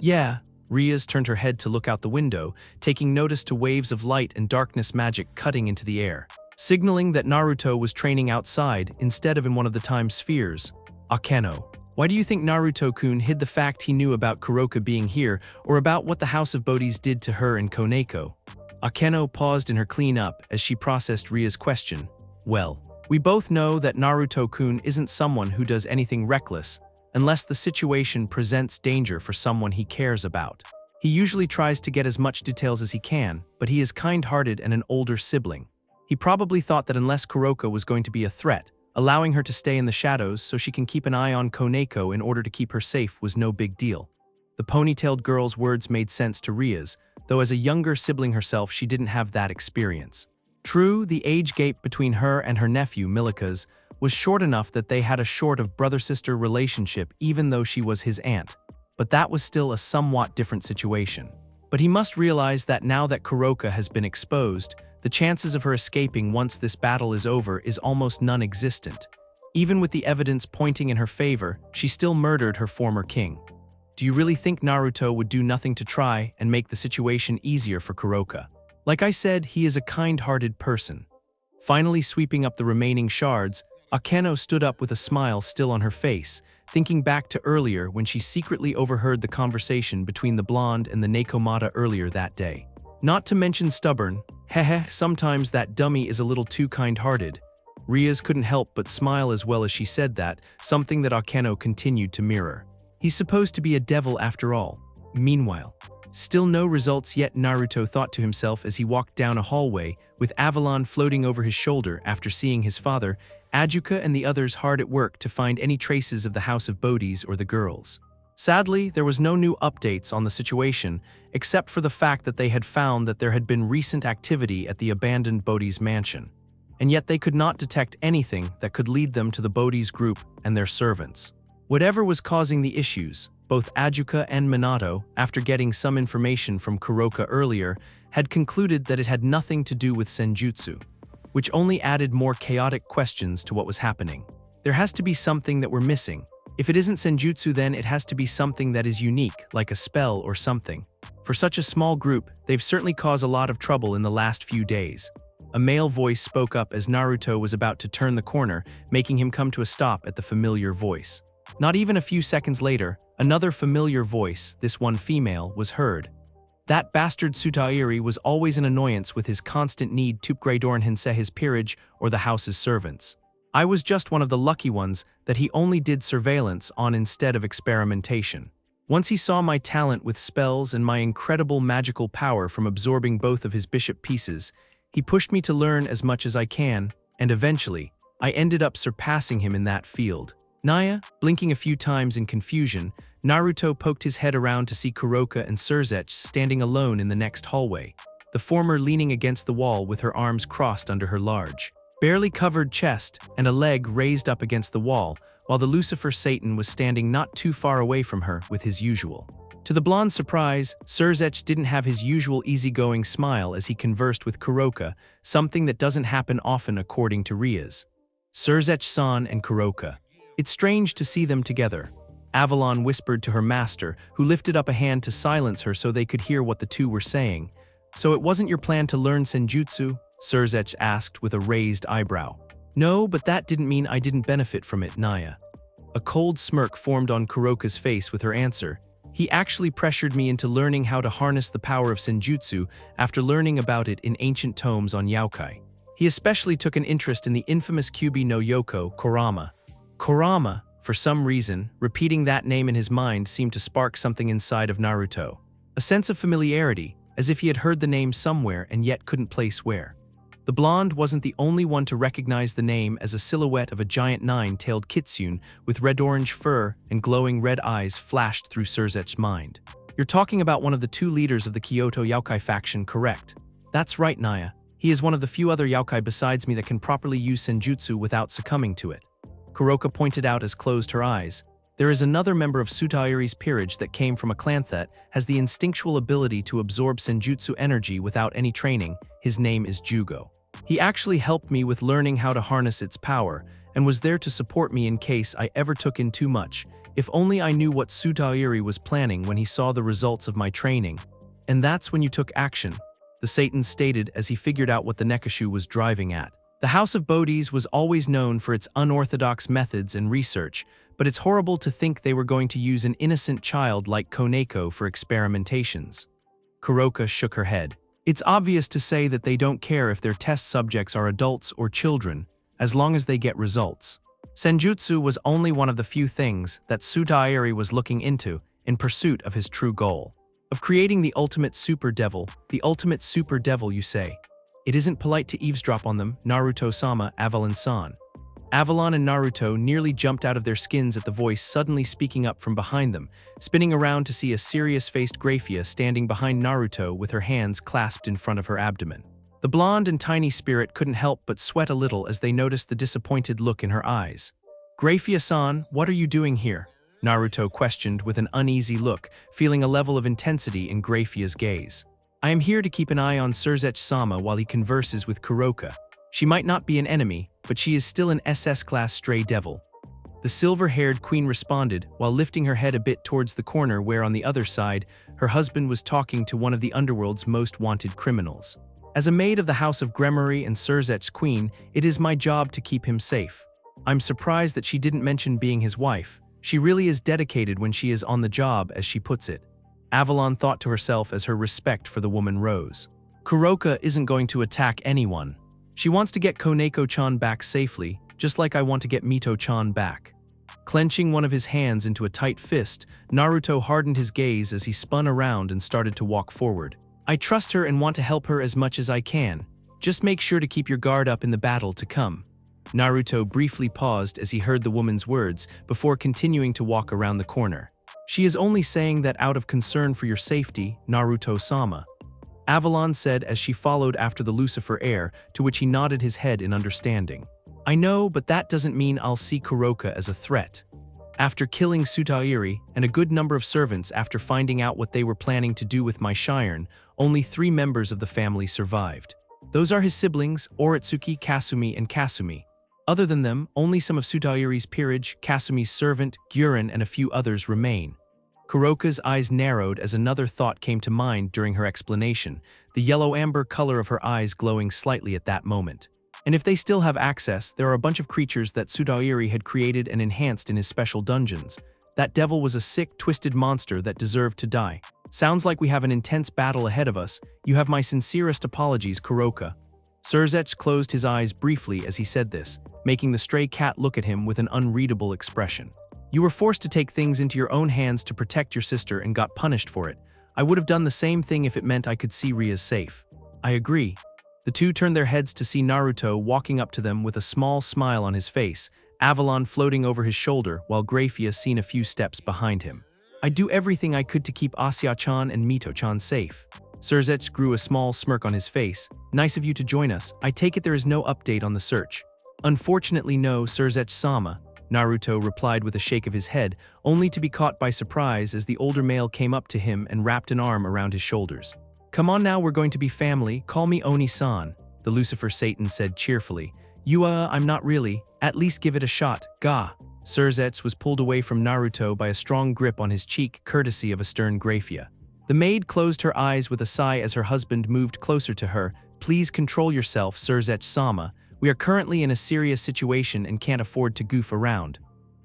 "Yeah." Rias turned her head to look out the window, taking notice to waves of light and darkness magic cutting into the air, signaling that Naruto was training outside instead of in one of the time spheres. "Akeno, why do you think Naruto-kun hid the fact he knew about Kuroka being here or about what the House of Bodhis did to her and Koneko?" Akeno paused in her cleanup as she processed Ria's question. "Well, we both know that Naruto-kun isn't someone who does anything reckless, unless the situation presents danger for someone he cares about. He usually tries to get as much details as he can, but he is kind-hearted and an older sibling. He probably thought that unless Kuroka was going to be a threat, allowing her to stay in the shadows so she can keep an eye on Koneko in order to keep her safe was no big deal." The ponytailed girl's words made sense to Rias, though as a younger sibling herself she didn't have that experience. True, the age gap between her and her nephew, Milika's, was short enough that they had a sort of brother-sister relationship even though she was his aunt, but that was still a somewhat different situation. But he must realize that now that Kuroka has been exposed, the chances of her escaping once this battle is over is almost non-existent. Even with the evidence pointing in her favor, she still murdered her former king. Do you really think Naruto would do nothing to try and make the situation easier for Kuroka? Like I said, he is a kind-hearted person. Finally sweeping up the remaining shards, Akeno stood up with a smile still on her face, thinking back to earlier when she secretly overheard the conversation between the blonde and the Nekomata earlier that day. Not to mention stubborn, sometimes that dummy is a little too kind-hearted. Rias couldn't help but smile as well as she said that, something that Akeno continued to mirror. He's supposed to be a devil after all. Meanwhile, still no results yet, Naruto thought to himself as he walked down a hallway, with Avalon floating over his shoulder after seeing his father, Ajuka and the others hard at work to find any traces of the House of Bodhis or the girls. Sadly, there was no new updates on the situation, except for the fact that they had found that there had been recent activity at the abandoned Bodhis mansion. And yet they could not detect anything that could lead them to the Bodhis group and their servants. Whatever was causing the issues, both Ajuka and Minato, after getting some information from Kuroka earlier, had concluded that it had nothing to do with Senjutsu, which only added more chaotic questions to what was happening. There has to be something that we're missing, If it isn't senjutsu, then it has to be something that is unique, like a spell or something. For such a small group, they've certainly caused a lot of trouble in the last few days. A male voice spoke up as Naruto was about to turn the corner, making him come to a stop at the familiar voice. Not even a few seconds later, another familiar voice, this one female, was heard. That bastard Sutairi was always an annoyance with his constant need to upgrade his peerage or the house's servants. I was just one of the lucky ones that he only did surveillance on instead of experimentation. Once he saw my talent with spells and my incredible magical power from absorbing both of his bishop pieces, he pushed me to learn as much as I can, and eventually, I ended up surpassing him in that field. Naya, blinking a few times in confusion, Naruto poked his head around to see Kuroka and Surzech standing alone in the next hallway, the former leaning against the wall with her arms crossed under her large, barely covered chest and a leg raised up against the wall, while the Lucifer Satan was standing not too far away from her with his usual. To the blonde's surprise, Surzech didn't have his usual easygoing smile as he conversed with Kuroka, something that doesn't happen often according to Rias. Surzech-san and Kuroka. It's strange to see them together. Avalon whispered to her master, who lifted up a hand to silence her so they could hear what the two were saying. So it wasn't your plan to learn senjutsu? Surzech asked with a raised eyebrow. No, but that didn't mean I didn't benefit from it, Naya. A cold smirk formed on Kuroka's face with her answer. He actually pressured me into learning how to harness the power of senjutsu after learning about it in ancient tomes on yokai. He especially took an interest in the infamous Kyubi no Yoko, Kurama. Kurama, for some reason, repeating that name in his mind seemed to spark something inside of Naruto. A sense of familiarity, as if he had heard the name somewhere and yet couldn't place where. The blonde wasn't the only one to recognize the name as a silhouette of a giant nine-tailed kitsune with red-orange fur and glowing red eyes flashed through Surzech's mind. You're talking about one of the two leaders of the Kyoto Yaokai faction, correct? That's right, Naya. He is one of the few other Yaokai besides me that can properly use senjutsu without succumbing to it. Kuroka pointed out as closed her eyes. There is another member of Sutairi's peerage that came from a clan that has the instinctual ability to absorb senjutsu energy without any training. His name is Jugo. He actually helped me with learning how to harness its power, and was there to support me in case I ever took in too much. If only I knew what Sutairi was planning when he saw the results of my training. And that's when you took action, the Satan stated as he figured out what the Nekashu was driving at. The House of Bodhis was always known for its unorthodox methods and research, but it's horrible to think they were going to use an innocent child like Koneko for experimentations. Kuroka shook her head. It's obvious to say that they don't care if their test subjects are adults or children, as long as they get results. Senjutsu was only one of the few things that Sutairi was looking into in pursuit of his true goal. Of creating the ultimate super devil, you say. It isn't polite to eavesdrop on them, Naruto-sama, Avalon-san. Avalon and Naruto nearly jumped out of their skins at the voice suddenly speaking up from behind them, spinning around to see a serious-faced Graphia standing behind Naruto with her hands clasped in front of her abdomen. The blonde and tiny spirit couldn't help but sweat a little as they noticed the disappointed look in her eyes. Graphia-san, what are you doing here? Naruto questioned with an uneasy look, feeling a level of intensity in Graphia's gaze. I am here to keep an eye on Surzech-sama while he converses with Kuroka. She might not be an enemy, but she is still an SS-class stray devil. The silver-haired queen responded while lifting her head a bit towards the corner where on the other side, her husband was talking to one of the underworld's most wanted criminals. As a maid of the House of Gremory and Surzech's queen, it is my job to keep him safe. I'm surprised that she didn't mention being his wife. She really is dedicated when she is on the job, as she puts it. Avalon thought to herself as her respect for the woman rose. Kuroka isn't going to attack anyone. She wants to get Koneko-chan back safely, just like I want to get Mito-chan back. Clenching one of his hands into a tight fist, Naruto hardened his gaze as he spun around and started to walk forward. I trust her and want to help her as much as I can. Just make sure to keep your guard up in the battle to come. Naruto briefly paused as he heard the woman's words before continuing to walk around the corner. She is only saying that out of concern for your safety, Naruto-sama. Avalon said as she followed after the Lucifer heir, to which he nodded his head in understanding. I know, but that doesn't mean I'll see Kuroka as a threat. After killing Sutairi and a good number of servants after finding out what they were planning to do with my Shiren, only 3 members of the family survived. Those are his siblings, Oritsuki, Kasumi, and Kasumi. Other than them, only some of Sudaire's peerage, Kasumi's servant, Guren, and a few others remain. Kuroka's eyes narrowed as another thought came to mind during her explanation, the yellow-amber color of her eyes glowing slightly at that moment. And if they still have access, there are a bunch of creatures that Sudaire had created and enhanced in his special dungeons. That devil was a sick, twisted monster that deserved to die. Sounds like we have an intense battle ahead of us. You have my sincerest apologies, Kuroka. Surzech closed his eyes briefly as he said this, making the stray cat look at him with an unreadable expression. You were forced to take things into your own hands to protect your sister and got punished for it. I would have done the same thing if it meant I could see Ria's safe. I agree. The two turned their heads to see Naruto walking up to them with a small smile on his face, Avalon floating over his shoulder while Graphia seen a few steps behind him. I'd do everything I could to keep Asya-chan and Mito-chan safe. Surzech grew a small smirk on his face. Nice of you to join us. I take it there is no update on the search. Unfortunately no, Surzech-sama, Naruto replied with a shake of his head, only to be caught by surprise as the older male came up to him and wrapped an arm around his shoulders. Come on now, we're going to be family, call me Oni-san, the Lucifer Satan said cheerfully. I'm not really, at least give it a shot, ga. Surzech was pulled away from Naruto by a strong grip on his cheek courtesy of a stern Graphia. The maid closed her eyes with a sigh as her husband moved closer to her. Please control yourself, Surzech-sama. We are currently in a serious situation and can't afford to goof around.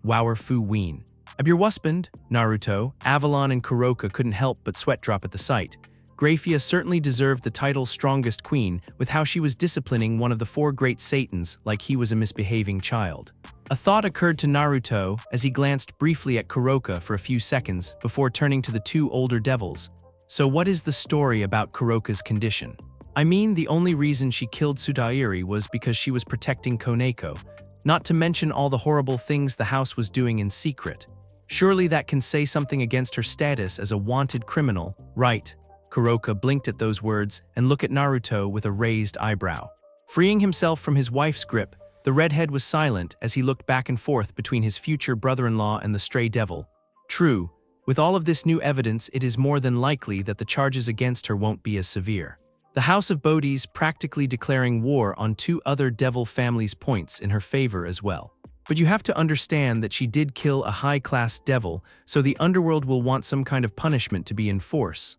Wower fu ween. Ab your husband, Naruto, Avalon and Kuroka couldn't help but sweat drop at the sight. Graphia certainly deserved the title strongest queen with how she was disciplining one of the four great Satans like he was a misbehaving child. A thought occurred to Naruto as he glanced briefly at Kuroka for a few seconds before turning to the two older devils. So what is the story about Kuroka's condition? I mean, the only reason she killed Sudaire was because she was protecting Koneko, not to mention all the horrible things the house was doing in secret. Surely that can say something against her status as a wanted criminal, right? Kuroka blinked at those words and looked at Naruto with a raised eyebrow. Freeing himself from his wife's grip, the redhead was silent as he looked back and forth between his future brother-in-law and the stray devil. True, with all of this new evidence, it is more than likely that the charges against her won't be as severe. The House of Bodhi's practically declaring war on two other devil families points in her favor as well. But you have to understand that she did kill a high-class devil, so the underworld will want some kind of punishment to be in force.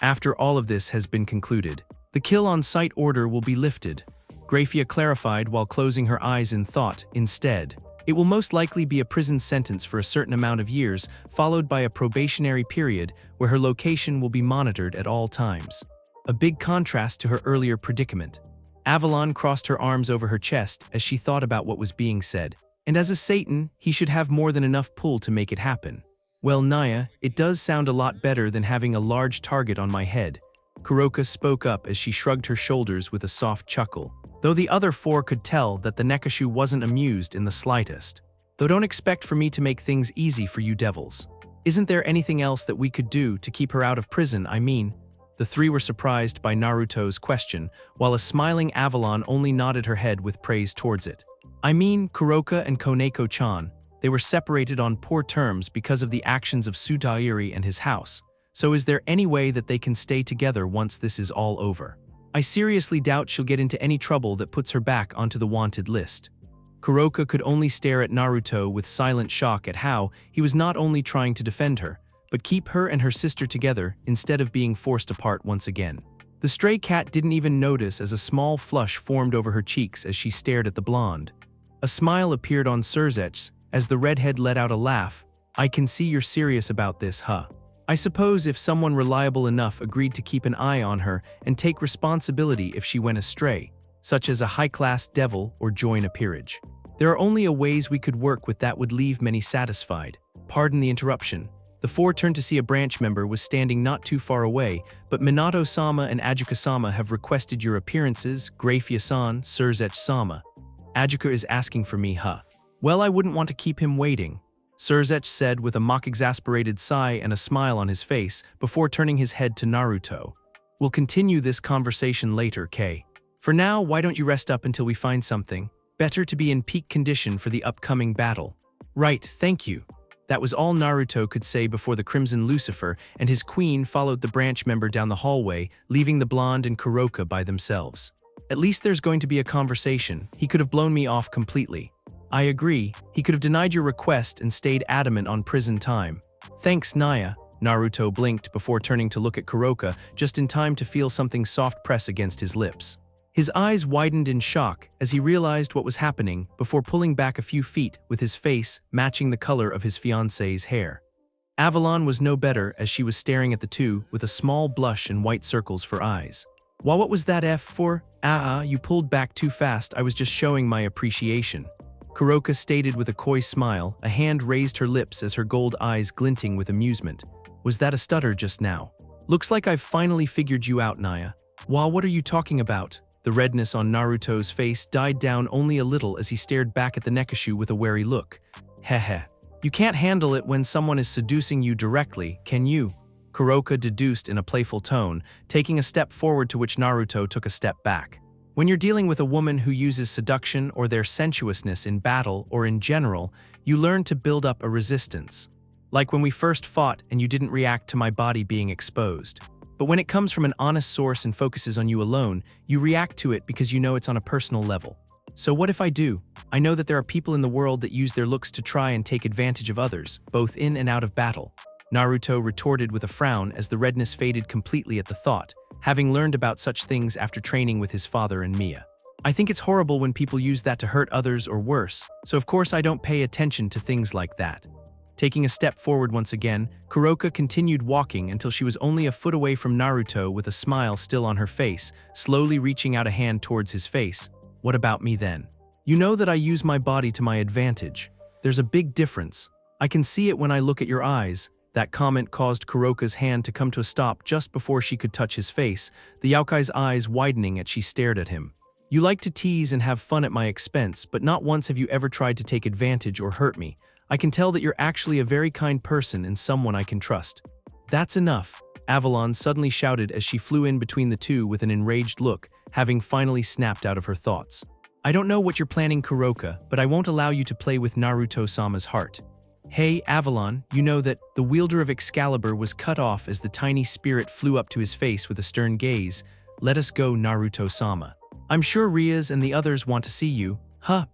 After all of this has been concluded, the kill-on-sight order will be lifted. Graphia clarified while closing her eyes in thought. Instead, it will most likely be a prison sentence for a certain amount of years, followed by a probationary period where her location will be monitored at all times. A big contrast to her earlier predicament. Avalon crossed her arms over her chest as she thought about what was being said. And as a Satan, he should have more than enough pull to make it happen. Well, Naya, it does sound a lot better than having a large target on my head. Kuroka spoke up as she shrugged her shoulders with a soft chuckle, though the other four could tell that the Nekashu wasn't amused in the slightest. Though don't expect for me to make things easy for you devils. Isn't there anything else that we could do to keep her out of prison, I mean? The three were surprised by Naruto's question, while a smiling Avalon only nodded her head with praise towards it. I mean, Kuroka and Koneko-chan, they were separated on poor terms because of the actions of Sudaire and his house. So is there any way that they can stay together once this is all over? I seriously doubt she'll get into any trouble that puts her back onto the wanted list. Kuroka could only stare at Naruto with silent shock at how he was not only trying to defend her, but keep her and her sister together instead of being forced apart once again. The stray cat didn't even notice as a small flush formed over her cheeks as she stared at the blonde. A smile appeared on Surzech's as the redhead let out a laugh. I can see you're serious about this, huh? I suppose if someone reliable enough agreed to keep an eye on her and take responsibility if she went astray, such as a high-class devil or join a peerage. There are only a ways we could work with that would leave many satisfied. Pardon the interruption. The four turned to see a branch member was standing not too far away, but Minato-sama and Ajuka-sama have requested your appearances, Graphia-san, Surzech-sama. Ajuka is asking for me, huh? Well, I wouldn't want to keep him waiting, Surzech said with a mock-exasperated sigh and a smile on his face before turning his head to Naruto. We'll continue this conversation later, Kei. For now, why don't you rest up until we find something? Better to be in peak condition for the upcoming battle. Right, thank you. That was all Naruto could say before the Crimson Lucifer and his queen followed the branch member down the hallway, leaving the blonde and Kuroka by themselves. At least there's going to be a conversation. He could have blown me off completely. I agree, he could have denied your request and stayed adamant on prison time. Thanks, Naya. Naruto blinked before turning to look at Kuroka, just in time to feel something soft press against his lips. His eyes widened in shock as he realized what was happening before pulling back a few feet with his face matching the color of his fiancée's hair. Avalon was no better as she was staring at the two with a small blush and white circles for eyes. What was that F for? You pulled back too fast, I was just showing my appreciation. Kuroka stated with a coy smile, a hand raised her lips as her gold eyes glinting with amusement. Was that a stutter just now? Looks like I've finally figured you out, Naya. What are you talking about? The redness on Naruto's face died down only a little as he stared back at the Nekashu with a wary look. Heh. You can't handle it when someone is seducing you directly, can you? Kuroka deduced in a playful tone, taking a step forward to which Naruto took a step back. When you're dealing with a woman who uses seduction or their sensuousness in battle or in general, you learn to build up a resistance. Like when we first fought and you didn't react to my body being exposed. But when it comes from an honest source and focuses on you alone, you react to it because you know it's on a personal level. So what if I do? I know that there are people in the world that use their looks to try and take advantage of others, both in and out of battle. Naruto retorted with a frown as the redness faded completely at the thought, having learned about such things after training with his father and Mia. I think it's horrible when people use that to hurt others or worse, so of course I don't pay attention to things like that. Taking a step forward once again, Kuroka continued walking until she was only a foot away from Naruto with a smile still on her face, slowly reaching out a hand towards his face. What about me then? You know that I use my body to my advantage. There's a big difference. I can see it when I look at your eyes. That comment caused Kuroka's hand to come to a stop just before she could touch his face, the Yaokai's eyes widening as she stared at him. You like to tease and have fun at my expense, but not once have you ever tried to take advantage or hurt me. I can tell that you're actually a very kind person and someone I can trust. That's enough, Avalon suddenly shouted as she flew in between the two with an enraged look, having finally snapped out of her thoughts. I don't know what you're planning, Kuroka, but I won't allow you to play with Naruto-sama's heart. Hey, Avalon, you know that the wielder of Excalibur was cut off as the tiny spirit flew up to his face with a stern gaze. Let us go, Naruto-sama. I'm sure Rias and the others want to see you.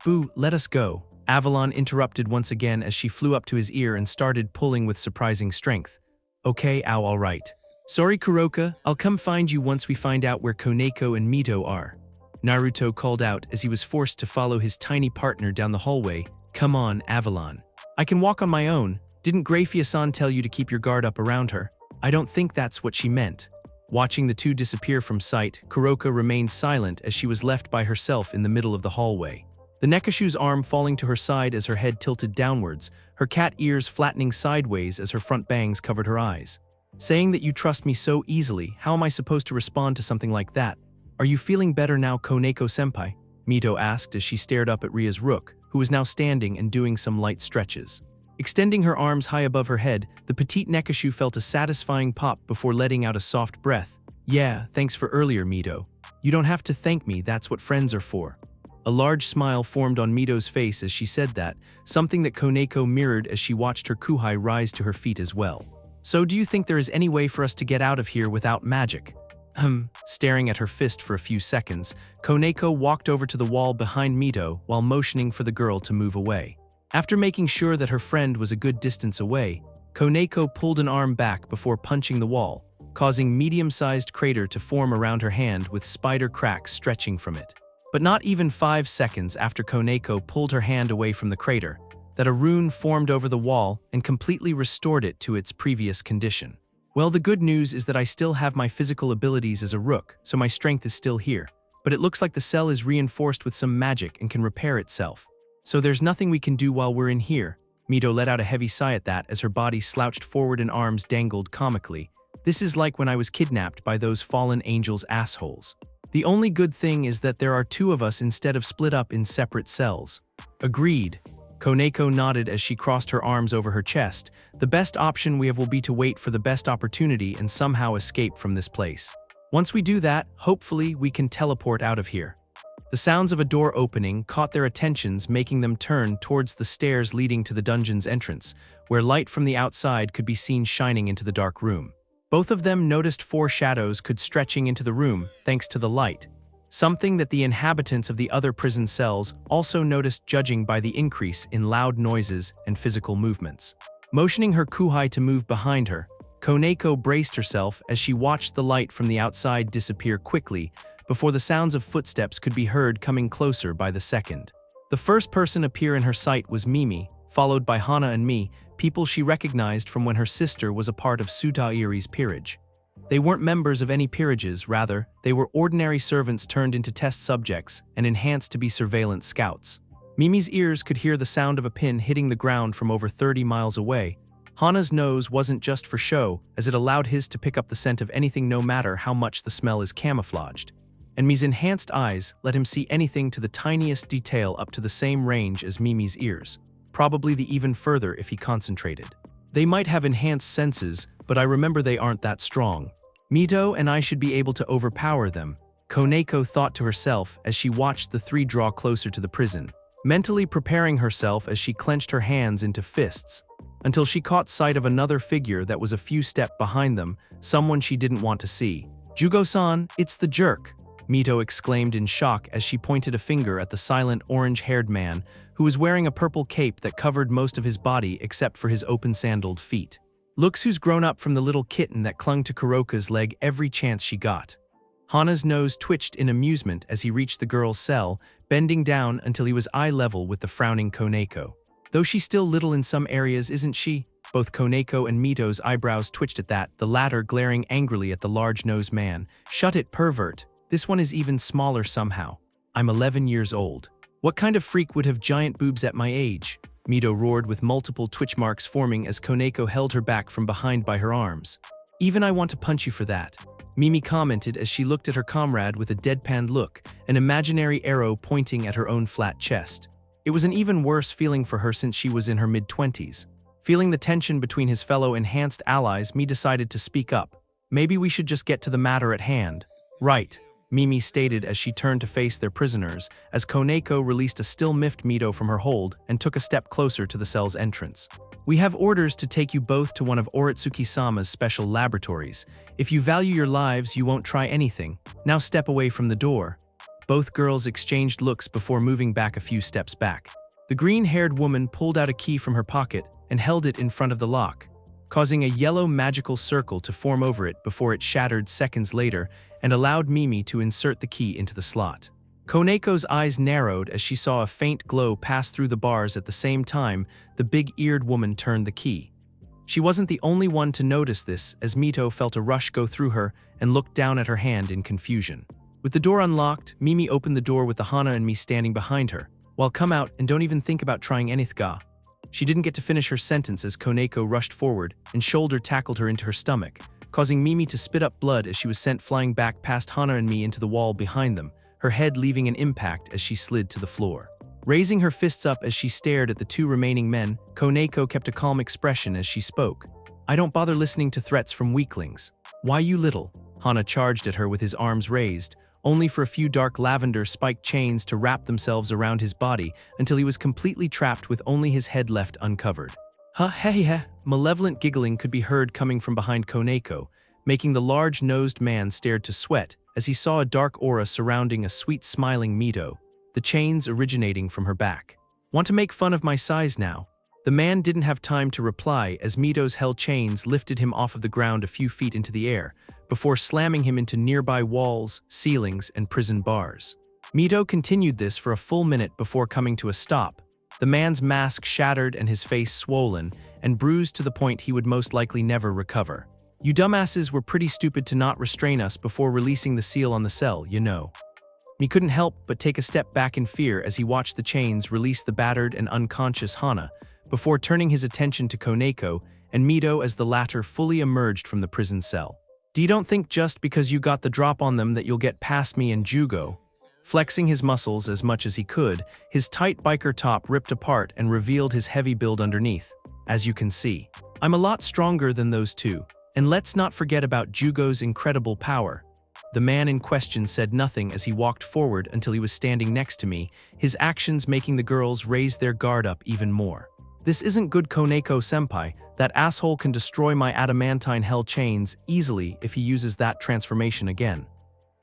Boo, let us go. Avalon interrupted once again as she flew up to his ear and started pulling with surprising strength. Okay, all right. Sorry, Kuroka, I'll come find you once we find out where Koneko and Mito are. Naruto called out as he was forced to follow his tiny partner down the hallway. Come on, Avalon. I can walk on my own. Didn't Grafia-san tell you to keep your guard up around her? I don't think that's what she meant. Watching the two disappear from sight, Kuroka remained silent as she was left by herself in the middle of the hallway. The Nekashu's arm falling to her side as her head tilted downwards, her cat ears flattening sideways as her front bangs covered her eyes. Saying that you trust me so easily, how am I supposed to respond to something like that? Are you feeling better now, Koneko-senpai? Mito asked as she stared up at Ria's rook, who was now standing and doing some light stretches. Extending her arms high above her head, the petite Nekashu felt a satisfying pop before letting out a soft breath. Yeah, thanks for earlier, Mito. You don't have to thank me, that's what friends are for. A large smile formed on Mito's face as she said that, something that Koneko mirrored as she watched her kuhai rise to her feet as well. So do you think there is any way for us to get out of here without magic? Staring at her fist for a few seconds, Koneko walked over to the wall behind Mito while motioning for the girl to move away. After making sure that her friend was a good distance away, Koneko pulled an arm back before punching the wall, causing medium-sized crater to form around her hand with spider cracks stretching from it. But not even 5 seconds after Koneko pulled her hand away from the crater, that a rune formed over the wall and completely restored it to its previous condition. Well, the good news is that I still have my physical abilities as a rook, so my strength is still here. But it looks like the cell is reinforced with some magic and can repair itself. So there's nothing we can do while we're in here. Mito let out a heavy sigh at that as her body slouched forward and arms dangled comically. This is like when I was kidnapped by those fallen angels' assholes. The only good thing is that there are 2 of us instead of split up in separate cells. Agreed. Koneko nodded as she crossed her arms over her chest. The best option we have will be to wait for the best opportunity and somehow escape from this place. Once we do that, hopefully we can teleport out of here. The sounds of a door opening caught their attentions, making them turn towards the stairs leading to the dungeon's entrance, where light from the outside could be seen shining into the dark room. Both of them noticed 4 shadows could stretching into the room thanks to the light. something that the inhabitants of the other prison cells also noticed, judging by the increase in loud noises and physical movements. Motioning her kuhai to move behind her, Koneko braced herself as she watched the light from the outside disappear quickly before the sounds of footsteps could be heard coming closer by the second. The first person appear in her sight was Mimi, followed by Hana and me, people she recognized from when her sister was a part of Sutairi's peerage. They weren't members of any peerages, rather, they were ordinary servants turned into test subjects and enhanced to be surveillance scouts. Mimi's ears could hear the sound of a pin hitting the ground from over 30 miles away. Hana's nose wasn't just for show, as it allowed his to pick up the scent of anything no matter how much the smell is camouflaged. And Mi's enhanced eyes let him see anything to the tiniest detail up to the same range as Mimi's ears, probably the even further if he concentrated. They might have enhanced senses, but I remember they aren't that strong. Mito and I should be able to overpower them, Koneko thought to herself as she watched the three draw closer to the prison, mentally preparing herself as she clenched her hands into fists, until she caught sight of another figure that was a few steps behind them, someone she didn't want to see. "Jugo-san, it's the jerk," Mito exclaimed in shock as she pointed a finger at the silent orange-haired man who was wearing a purple cape that covered most of his body except for his open-sandaled feet. "Looks who's grown up from the little kitten that clung to Kuroka's leg every chance she got." Hana's nose twitched in amusement as he reached the girl's cell, bending down until he was eye-level with the frowning Koneko. "Though she's still little in some areas, isn't she?" Both Koneko and Mito's eyebrows twitched at that, the latter glaring angrily at the large-nosed man. "Shut it, pervert. This one is even smaller somehow. I'm 11 years old. What kind of freak would have giant boobs at my age?" Mito roared with multiple twitch marks forming as Koneko held her back from behind by her arms. "Even I want to punch you for that," Mimi commented as she looked at her comrade with a deadpanned look, an imaginary arrow pointing at her own flat chest. It was an even worse feeling for her since she was in her mid-20s. Feeling the tension between his fellow enhanced allies, Mi decided to speak up. "Maybe we should just get to the matter at hand." "Right," Mimi stated as she turned to face their prisoners, as Koneko released a still miffed Mito from her hold and took a step closer to the cell's entrance. "We have orders to take you both to one of Oritsuki-sama's special laboratories. If you value your lives, you won't try anything. Now step away from the door." Both girls exchanged looks before moving back a few steps back. The green-haired woman pulled out a key from her pocket and held it in front of the lock, causing a yellow magical circle to form over it before it shattered seconds later and allowed Mimi to insert the key into the slot. Koneko's eyes narrowed as she saw a faint glow pass through the bars at the same time the big-eared woman turned the key. She wasn't the only one to notice this as Mito felt a rush go through her and looked down at her hand in confusion. With the door unlocked, Mimi opened the door with the Hana and me standing behind her. "Well, come out and don't even think about trying anything." She didn't get to finish her sentence as Koneko rushed forward and shoulder tackled her into her stomach, causing Mimi to spit up blood as she was sent flying back past Hana and me into the wall behind them, her head leaving an impact as she slid to the floor. Raising her fists up as she stared at the two remaining men, Koneko kept a calm expression as she spoke. "I don't bother listening to threats from weaklings." "Why, you little?" Hana charged at her with his arms raised, only for a few dark lavender spiked chains to wrap themselves around his body until he was completely trapped with only his head left uncovered. "Heh. Malevolent giggling could be heard coming from behind Koneko, making the large-nosed man stared to sweat as he saw a dark aura surrounding a sweet-smiling Mito, the chains originating from her back. "Want to make fun of my size now?" The man didn't have time to reply as Mito's held chains lifted him off of the ground a few feet into the air, before slamming him into nearby walls, ceilings, and prison bars. Mito continued this for a full minute before coming to a stop, the man's mask shattered and his face swollen and bruised to the point he would most likely never recover. "You dumbasses were pretty stupid to not restrain us before releasing the seal on the cell, you know." Mi couldn't help but take a step back in fear as he watched the chains release the battered and unconscious Hana, before turning his attention to Koneko and Mito as the latter fully emerged from the prison cell. "You don't think just because you got the drop on them that you'll get past me and Jugo?" Flexing his muscles as much as he could, his tight biker top ripped apart and revealed his heavy build underneath. "As you can see, I'm a lot stronger than those two. And let's not forget about Jugo's incredible power." The man in question said nothing as he walked forward until he was standing next to me, his actions making the girls raise their guard up even more. "This isn't good, Koneko-senpai. That asshole can destroy my adamantine hell chains easily if he uses that transformation again."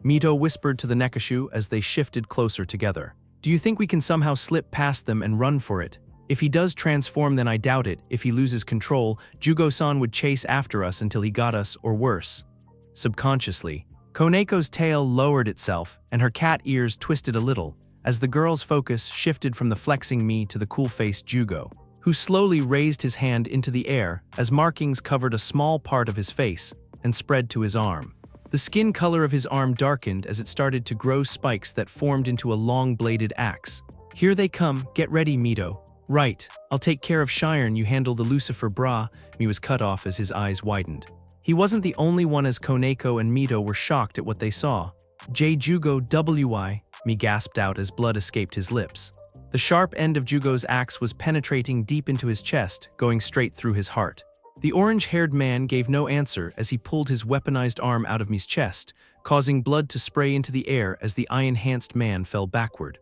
Mito whispered to the Nekashu as they shifted closer together. Do you think we can somehow slip past them and run for it? If he does transform, then I doubt it. If he loses control, Jugo-san would chase after us until he got us, or worse. Subconsciously, Koneko's tail lowered itself and her cat ears twisted a little as the girl's focus shifted from the flexing me to the cool-faced Jugo, who slowly raised his hand into the air as markings covered a small part of his face and spread to his arm. The skin color of his arm darkened as it started to grow spikes that formed into a long-bladed axe. Here they come, get ready, Mito. Right, I'll take care of Shiren, you handle the Lucifer bra. Me was cut off as his eyes widened. He wasn't the only one as Koneko and Mito were shocked at what they saw. J Jugo WI, me gasped out as blood escaped his lips. The sharp end of Jugo's axe was penetrating deep into his chest, going straight through his heart. The orange-haired man gave no answer as he pulled his weaponized arm out of me's chest, causing blood to spray into the air as the eye-enhanced man fell backward.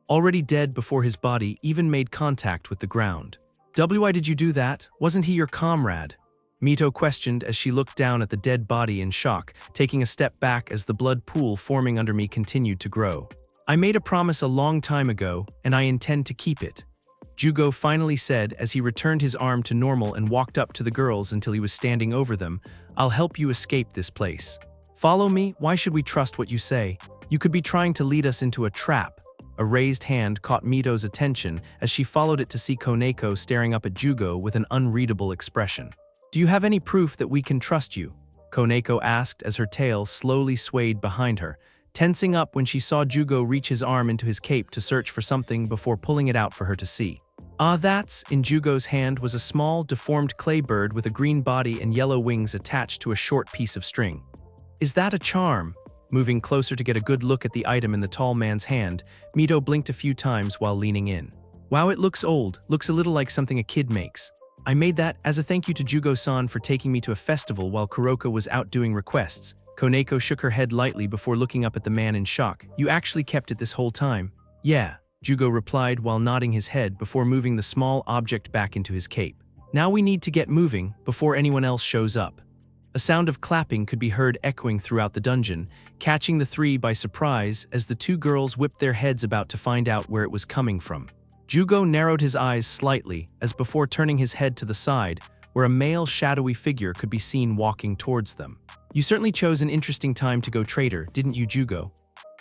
Already dead before his body even made contact with the ground. Why did you do that? Wasn't he your comrade? Mito questioned as she looked down at the dead body in shock, taking a step back as the blood pool forming under me continued to grow. I made a promise a long time ago, and I intend to keep it. Jugo finally said as he returned his arm to normal and walked up to the girls until he was standing over them. I'll help you escape this place. Follow me? Why should we trust what you say? You could be trying to lead us into a trap. A raised hand caught Mito's attention as she followed it to see Koneko staring up at Jugo with an unreadable expression. Do you have any proof that we can trust you? Koneko asked as her tail slowly swayed behind her, tensing up when she saw Jugo reach his arm into his cape to search for something before pulling it out for her to see. That's, in Jugo's hand was a small, deformed clay bird with a green body and yellow wings attached to a short piece of string. Is that a charm? Moving closer to get a good look at the item in the tall man's hand, Mito blinked a few times while leaning in. Wow, it looks old, looks a little like something a kid makes. I made that as a thank you to Jugo-san for taking me to a festival while Kuroka was out doing requests. Koneko shook her head lightly before looking up at the man in shock. You actually kept it this whole time? Yeah, Jugo replied while nodding his head before moving the small object back into his cape. Now we need to get moving before anyone else shows up. A sound of clapping could be heard echoing throughout the dungeon, catching the three by surprise as the two girls whipped their heads about to find out where it was coming from. Jugo narrowed his eyes slightly as before turning his head to the side, where a male shadowy figure could be seen walking towards them. You certainly chose an interesting time to go traitor, didn't you, Jugo?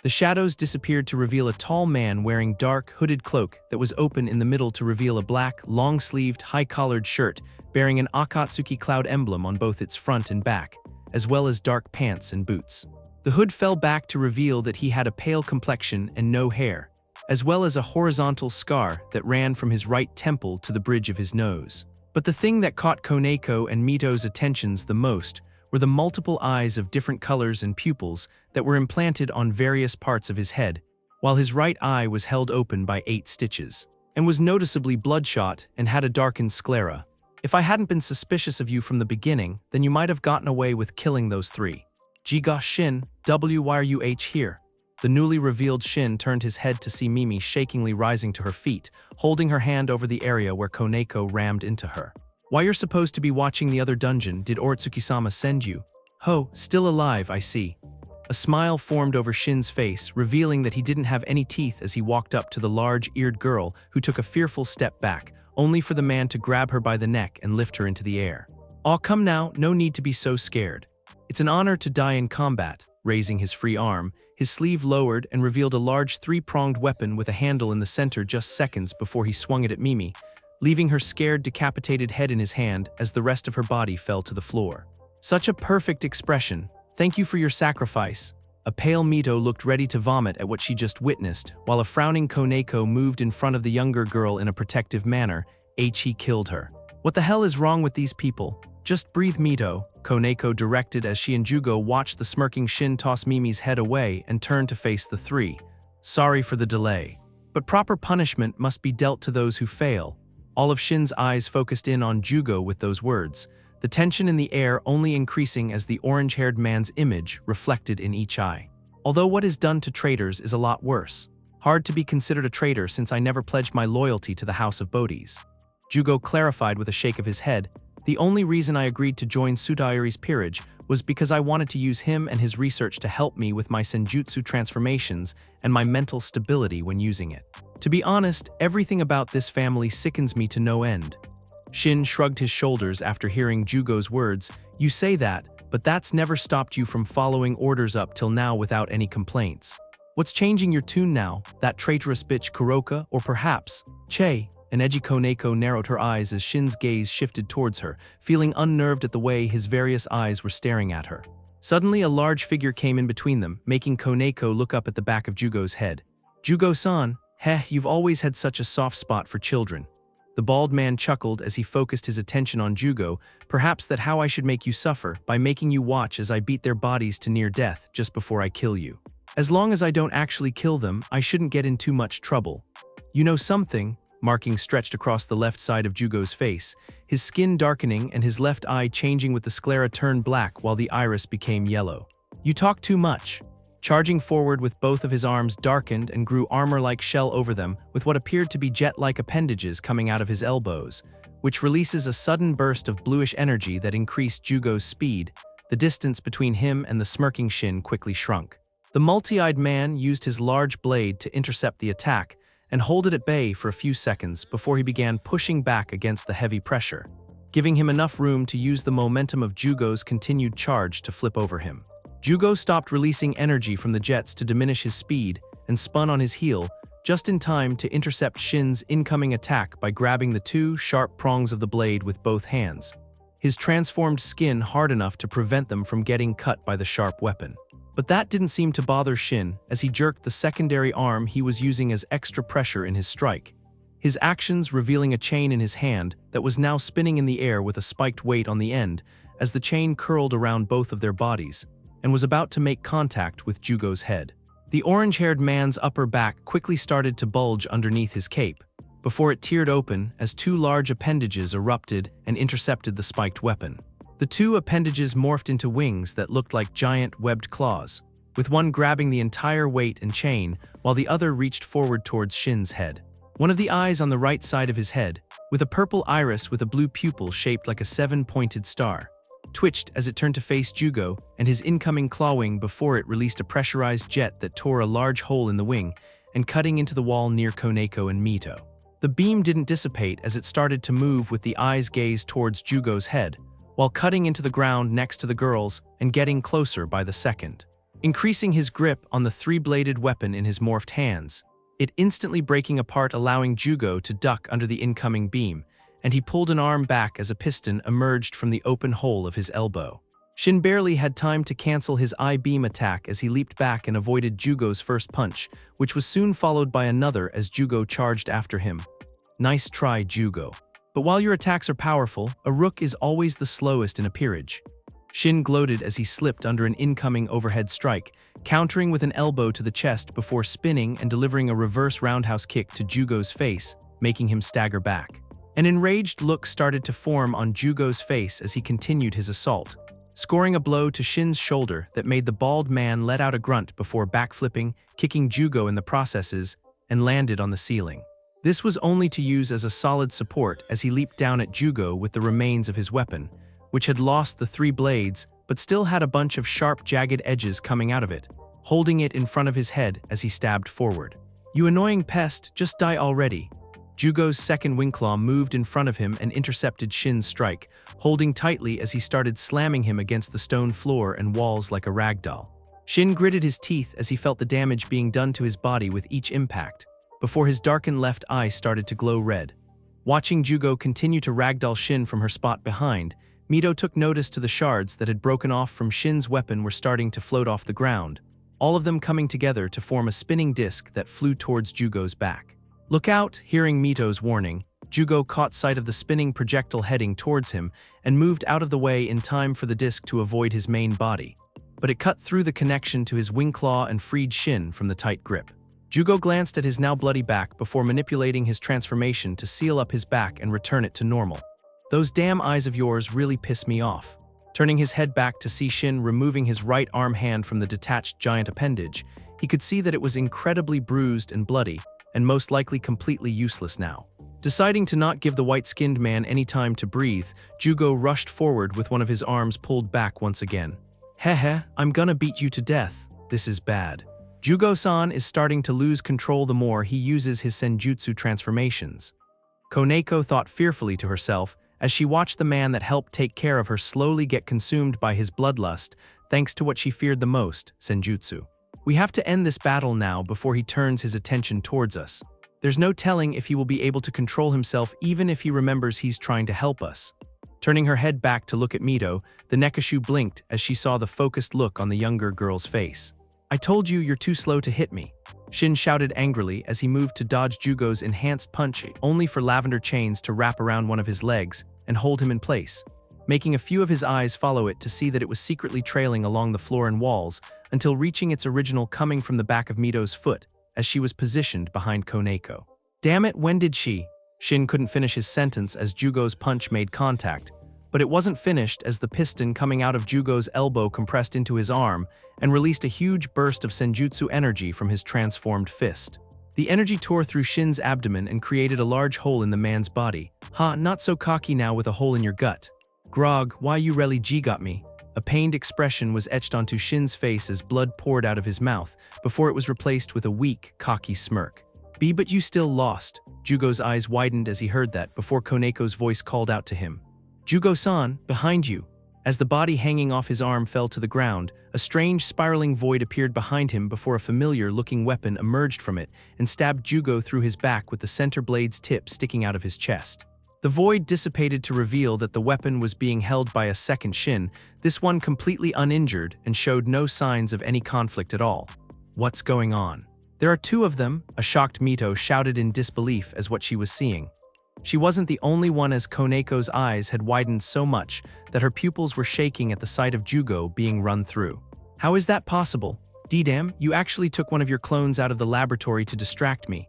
The shadows disappeared to reveal a tall man wearing dark, hooded cloak that was open in the middle to reveal a black, long-sleeved, high-collared shirt bearing an Akatsuki cloud emblem on both its front and back, as well as dark pants and boots. The hood fell back to reveal that he had a pale complexion and no hair, as well as a horizontal scar that ran from his right temple to the bridge of his nose. But the thing that caught Koneko and Mito's attentions the most were the multiple eyes of different colors and pupils that were implanted on various parts of his head, while his right eye was held open by 8 stitches, and was noticeably bloodshot and had a darkened sclera. If I hadn't been suspicious of you from the beginning, then you might have gotten away with killing those 3. Jiga Shin, why are you here? The newly revealed Shin turned his head to see Mimi shakingly rising to her feet, holding her hand over the area where Koneko rammed into her. Why you're supposed to be watching the other dungeon, did Oritsuki-sama send you? Ho, still alive, I see. A smile formed over Shin's face, revealing that he didn't have any teeth as he walked up to the large-eared girl who took a fearful step back, only for the man to grab her by the neck and lift her into the air. Aw, come now, no need to be so scared. It's an honor to die in combat. Raising his free arm, his sleeve lowered and revealed a large 3-pronged weapon with a handle in the center just seconds before he swung it at Mimi, leaving her scared, decapitated head in his hand as the rest of her body fell to the floor. Such a perfect expression. Thank you for your sacrifice. A pale Mito looked ready to vomit at what she just witnessed, while a frowning Koneko moved in front of the younger girl in a protective manner. He killed her. What the hell is wrong with these people? Just breathe, Mito, Koneko directed as she and Jugo watched the smirking Shin toss Mimi's head away and turn to face the 3. Sorry for the delay. But proper punishment must be dealt to those who fail. All of Shin's eyes focused in on Jugo with those words, the tension in the air only increasing as the orange-haired man's image reflected in each eye. Although what is done to traitors is a lot worse. Hard to be considered a traitor since I never pledged my loyalty to the House of Bodhis. Jugo clarified with a shake of his head, the only reason I agreed to join Sudayuri's peerage was because I wanted to use him and his research to help me with my senjutsu transformations and my mental stability when using it. To be honest, everything about this family sickens me to no end. Shin shrugged his shoulders after hearing Jugo's words. You say that, but that's never stopped you from following orders up till now without any complaints. What's changing your tune now? That traitorous bitch Kuroka, or perhaps Che? And Eiji Koneko narrowed her eyes as Shin's gaze shifted towards her, feeling unnerved at the way his various eyes were staring at her. Suddenly, a large figure came in between them, making Koneko look up at the back of Jugo's head. Jugo-san, you've always had such a soft spot for children. The bald man chuckled as he focused his attention on Jugo. Perhaps that how I should make you suffer, by making you watch as I beat their bodies to near death just before I kill you. As long as I don't actually kill them, I shouldn't get in too much trouble. You know something? Marking stretched across the left side of Jugo's face, his skin darkening and his left eye changing with the sclera turned black while the iris became yellow. You talk too much. Charging forward with both of his arms darkened and grew armor-like shell over them with what appeared to be jet-like appendages coming out of his elbows, which releases a sudden burst of bluish energy that increased Jugo's speed. The distance between him and the smirking Shin quickly shrunk. The multi-eyed man used his large blade to intercept the attack and hold it at bay for a few seconds before he began pushing back against the heavy pressure, giving him enough room to use the momentum of Jugo's continued charge to flip over him. Jugo stopped releasing energy from the jets to diminish his speed and spun on his heel, just in time to intercept Shin's incoming attack by grabbing the two sharp prongs of the blade with both hands, his transformed skin hard enough to prevent them from getting cut by the sharp weapon. But that didn't seem to bother Shin as he jerked the secondary arm he was using as extra pressure in his strike, his actions revealing a chain in his hand that was now spinning in the air with a spiked weight on the end as the chain curled around both of their bodies and was about to make contact with Jugo's head. The orange-haired man's upper back quickly started to bulge underneath his cape, before it teared open as two large appendages erupted and intercepted the spiked weapon. The two appendages morphed into wings that looked like giant webbed claws, with one grabbing the entire weight and chain while the other reached forward towards Shin's head. One of the eyes on the right side of his head, with a purple iris with a blue pupil shaped like a seven-pointed star, twitched as it turned to face Jugo and his incoming claw wing before it released a pressurized jet that tore a large hole in the wing and cutting into the wall near Koneko and Mito. The beam didn't dissipate as it started to move with the eyes gazed towards Jugo's head, while cutting into the ground next to the girls and getting closer by the second. Increasing his grip on the three-bladed weapon in his morphed hands, it instantly breaking apart, allowing Jugo to duck under the incoming beam, and he pulled an arm back as a piston emerged from the open hole of his elbow. Shin barely had time to cancel his I-beam attack as he leaped back and avoided Jugo's first punch, which was soon followed by another as Jugo charged after him. Nice try, Jugo. But while your attacks are powerful, a rook is always the slowest in a peerage. Shin gloated as he slipped under an incoming overhead strike, countering with an elbow to the chest before spinning and delivering a reverse roundhouse kick to Jugo's face, making him stagger back. An enraged look started to form on Jugo's face as he continued his assault, scoring a blow to Shin's shoulder that made the bald man let out a grunt before backflipping, kicking Jugo in the processes, and landed on the ceiling. This was only to use as a solid support as he leaped down at Jugo with the remains of his weapon, which had lost the three blades but still had a bunch of sharp, jagged edges coming out of it, holding it in front of his head as he stabbed forward. You annoying pest, just die already. Jugo's second wing claw moved in front of him and intercepted Shin's strike, holding tightly as he started slamming him against the stone floor and walls like a ragdoll. Shin gritted his teeth as he felt the damage being done to his body with each impact, before his darkened left eye started to glow red. Watching Jugo continue to ragdoll Shin from her spot behind, Mito took notice to the shards that had broken off from Shin's weapon were starting to float off the ground, all of them coming together to form a spinning disc that flew towards Jugo's back. Look out! Hearing Mito's warning, Jugo caught sight of the spinning projectile heading towards him and moved out of the way in time for the disc to avoid his main body, but it cut through the connection to his wing claw and freed Shin from the tight grip. Jugo glanced at his now bloody back before manipulating his transformation to seal up his back and return it to normal. Those damn eyes of yours really piss me off. Turning his head back to see Shin removing his right arm hand from the detached giant appendage, he could see that it was incredibly bruised and bloody, and most likely completely useless now. Deciding to not give the white-skinned man any time to breathe, Jugo rushed forward with one of his arms pulled back once again. Hehe, I'm gonna beat you to death. This is bad. Jugo-san is starting to lose control the more he uses his senjutsu transformations. Koneko thought fearfully to herself as she watched the man that helped take care of her slowly get consumed by his bloodlust, thanks to what she feared the most, senjutsu. We have to end this battle now before he turns his attention towards us. There's no telling if he will be able to control himself even if he remembers he's trying to help us. Turning her head back to look at Mito, the Nekashu blinked as she saw the focused look on the younger girl's face. I told you you're too slow to hit me. Shin shouted angrily as he moved to dodge Jugo's enhanced punch, only for lavender chains to wrap around one of his legs and hold him in place, making a few of his eyes follow it to see that it was secretly trailing along the floor and walls until reaching its original coming from the back of Mito's foot as she was positioned behind Koneko. Damn it, when did she? Shin couldn't finish his sentence as Jugo's punch made contact, but it wasn't finished as the piston coming out of Jugo's elbow compressed into his arm and released a huge burst of senjutsu energy from his transformed fist. The energy tore through Shin's abdomen and created a large hole in the man's body. Ha, not so cocky now with a hole in your gut. Grog, why you really got me? A pained expression was etched onto Shin's face as blood poured out of his mouth before it was replaced with a weak, cocky smirk. But you still lost. Jugo's eyes widened as he heard that before Koneko's voice called out to him. Jugo-san, behind you. As the body hanging off his arm fell to the ground, a strange spiraling void appeared behind him before a familiar-looking weapon emerged from it and stabbed Jugo through his back with the center blade's tip sticking out of his chest. The void dissipated to reveal that the weapon was being held by a second Shin, this one completely uninjured and showed no signs of any conflict at all. What's going on? There are two of them, a shocked Mito shouted in disbelief as what she was seeing. She wasn't the only one as Koneko's eyes had widened so much that her pupils were shaking at the sight of Jugo being run through. How is that possible? D-damn, you actually took one of your clones out of the laboratory to distract me.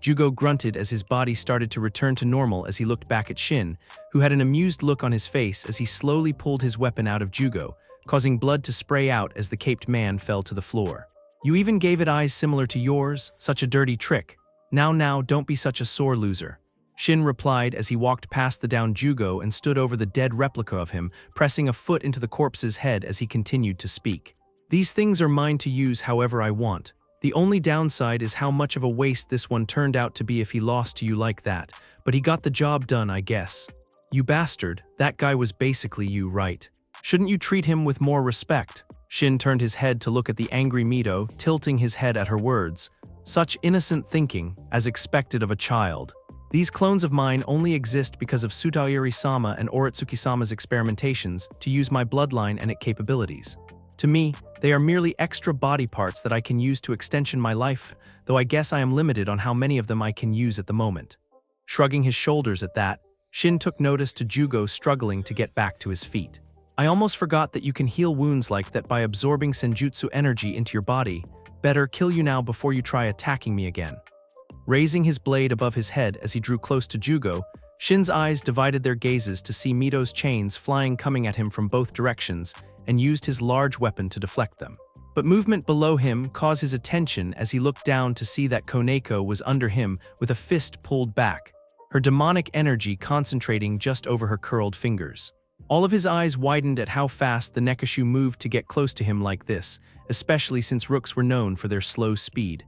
Jugo grunted as his body started to return to normal as he looked back at Shin, who had an amused look on his face as he slowly pulled his weapon out of Jugo, causing blood to spray out as the caped man fell to the floor. You even gave it eyes similar to yours, such a dirty trick. Now, don't be such a sore loser. Shin replied as he walked past the downed Jugo and stood over the dead replica of him, pressing a foot into the corpse's head as he continued to speak. These things are mine to use however I want. The only downside is how much of a waste this one turned out to be if he lost to you like that, but he got the job done, I guess. You bastard, that guy was basically you, right? Shouldn't you treat him with more respect? Shin turned his head to look at the angry Mito, tilting his head at her words. Such innocent thinking, as expected of a child. These clones of mine only exist because of Sutairi-sama and Oritsuki-sama's experimentations to use my bloodline and its capabilities. To me, they are merely extra body parts that I can use to extension my life, though I guess I am limited on how many of them I can use at the moment. Shrugging his shoulders at that, Shin took notice to Jugo struggling to get back to his feet. I almost forgot that you can heal wounds like that by absorbing senjutsu energy into your body. Better kill you now before you try attacking me again. Raising his blade above his head as he drew close to Jugo, Shin's eyes divided their gazes to see Mito's chains flying coming at him from both directions and used his large weapon to deflect them. But movement below him caught his attention as he looked down to see that Koneko was under him with a fist pulled back, her demonic energy concentrating just over her curled fingers. All of his eyes widened at how fast the Nekashu moved to get close to him like this, especially since rooks were known for their slow speed.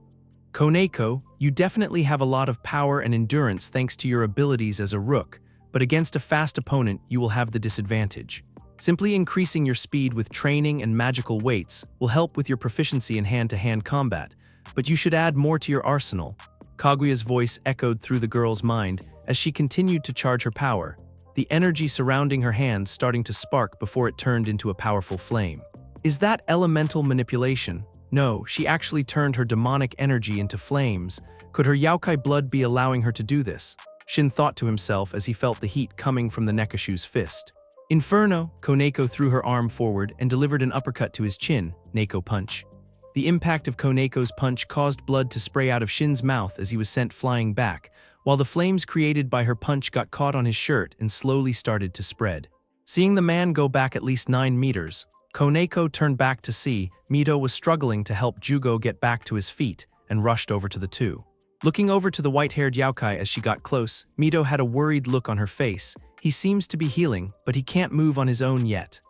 Koneko, you definitely have a lot of power and endurance thanks to your abilities as a rook, but against a fast opponent you will have the disadvantage. Simply increasing your speed with training and magical weights will help with your proficiency in hand-to-hand combat, but you should add more to your arsenal. Kaguya's voice echoed through the girl's mind as she continued to charge her power, the energy surrounding her hand starting to spark before it turned into a powerful flame. Is that elemental manipulation? No, she actually turned her demonic energy into flames. Could her Yaokai blood be allowing her to do this? Shin thought to himself as he felt the heat coming from the Nekashu's fist. Inferno! Koneko threw her arm forward and delivered an uppercut to his chin, Neko punch. The impact of Koneko's punch caused blood to spray out of Shin's mouth as he was sent flying back, while the flames created by her punch got caught on his shirt and slowly started to spread. Seeing the man go back at least 9 meters, Koneko turned back to see Mito was struggling to help Jugo get back to his feet and rushed over to the two. Looking over to the white-haired Yaokai as she got close, Mito had a worried look on her face. He seems to be healing, but he can't move on his own yet.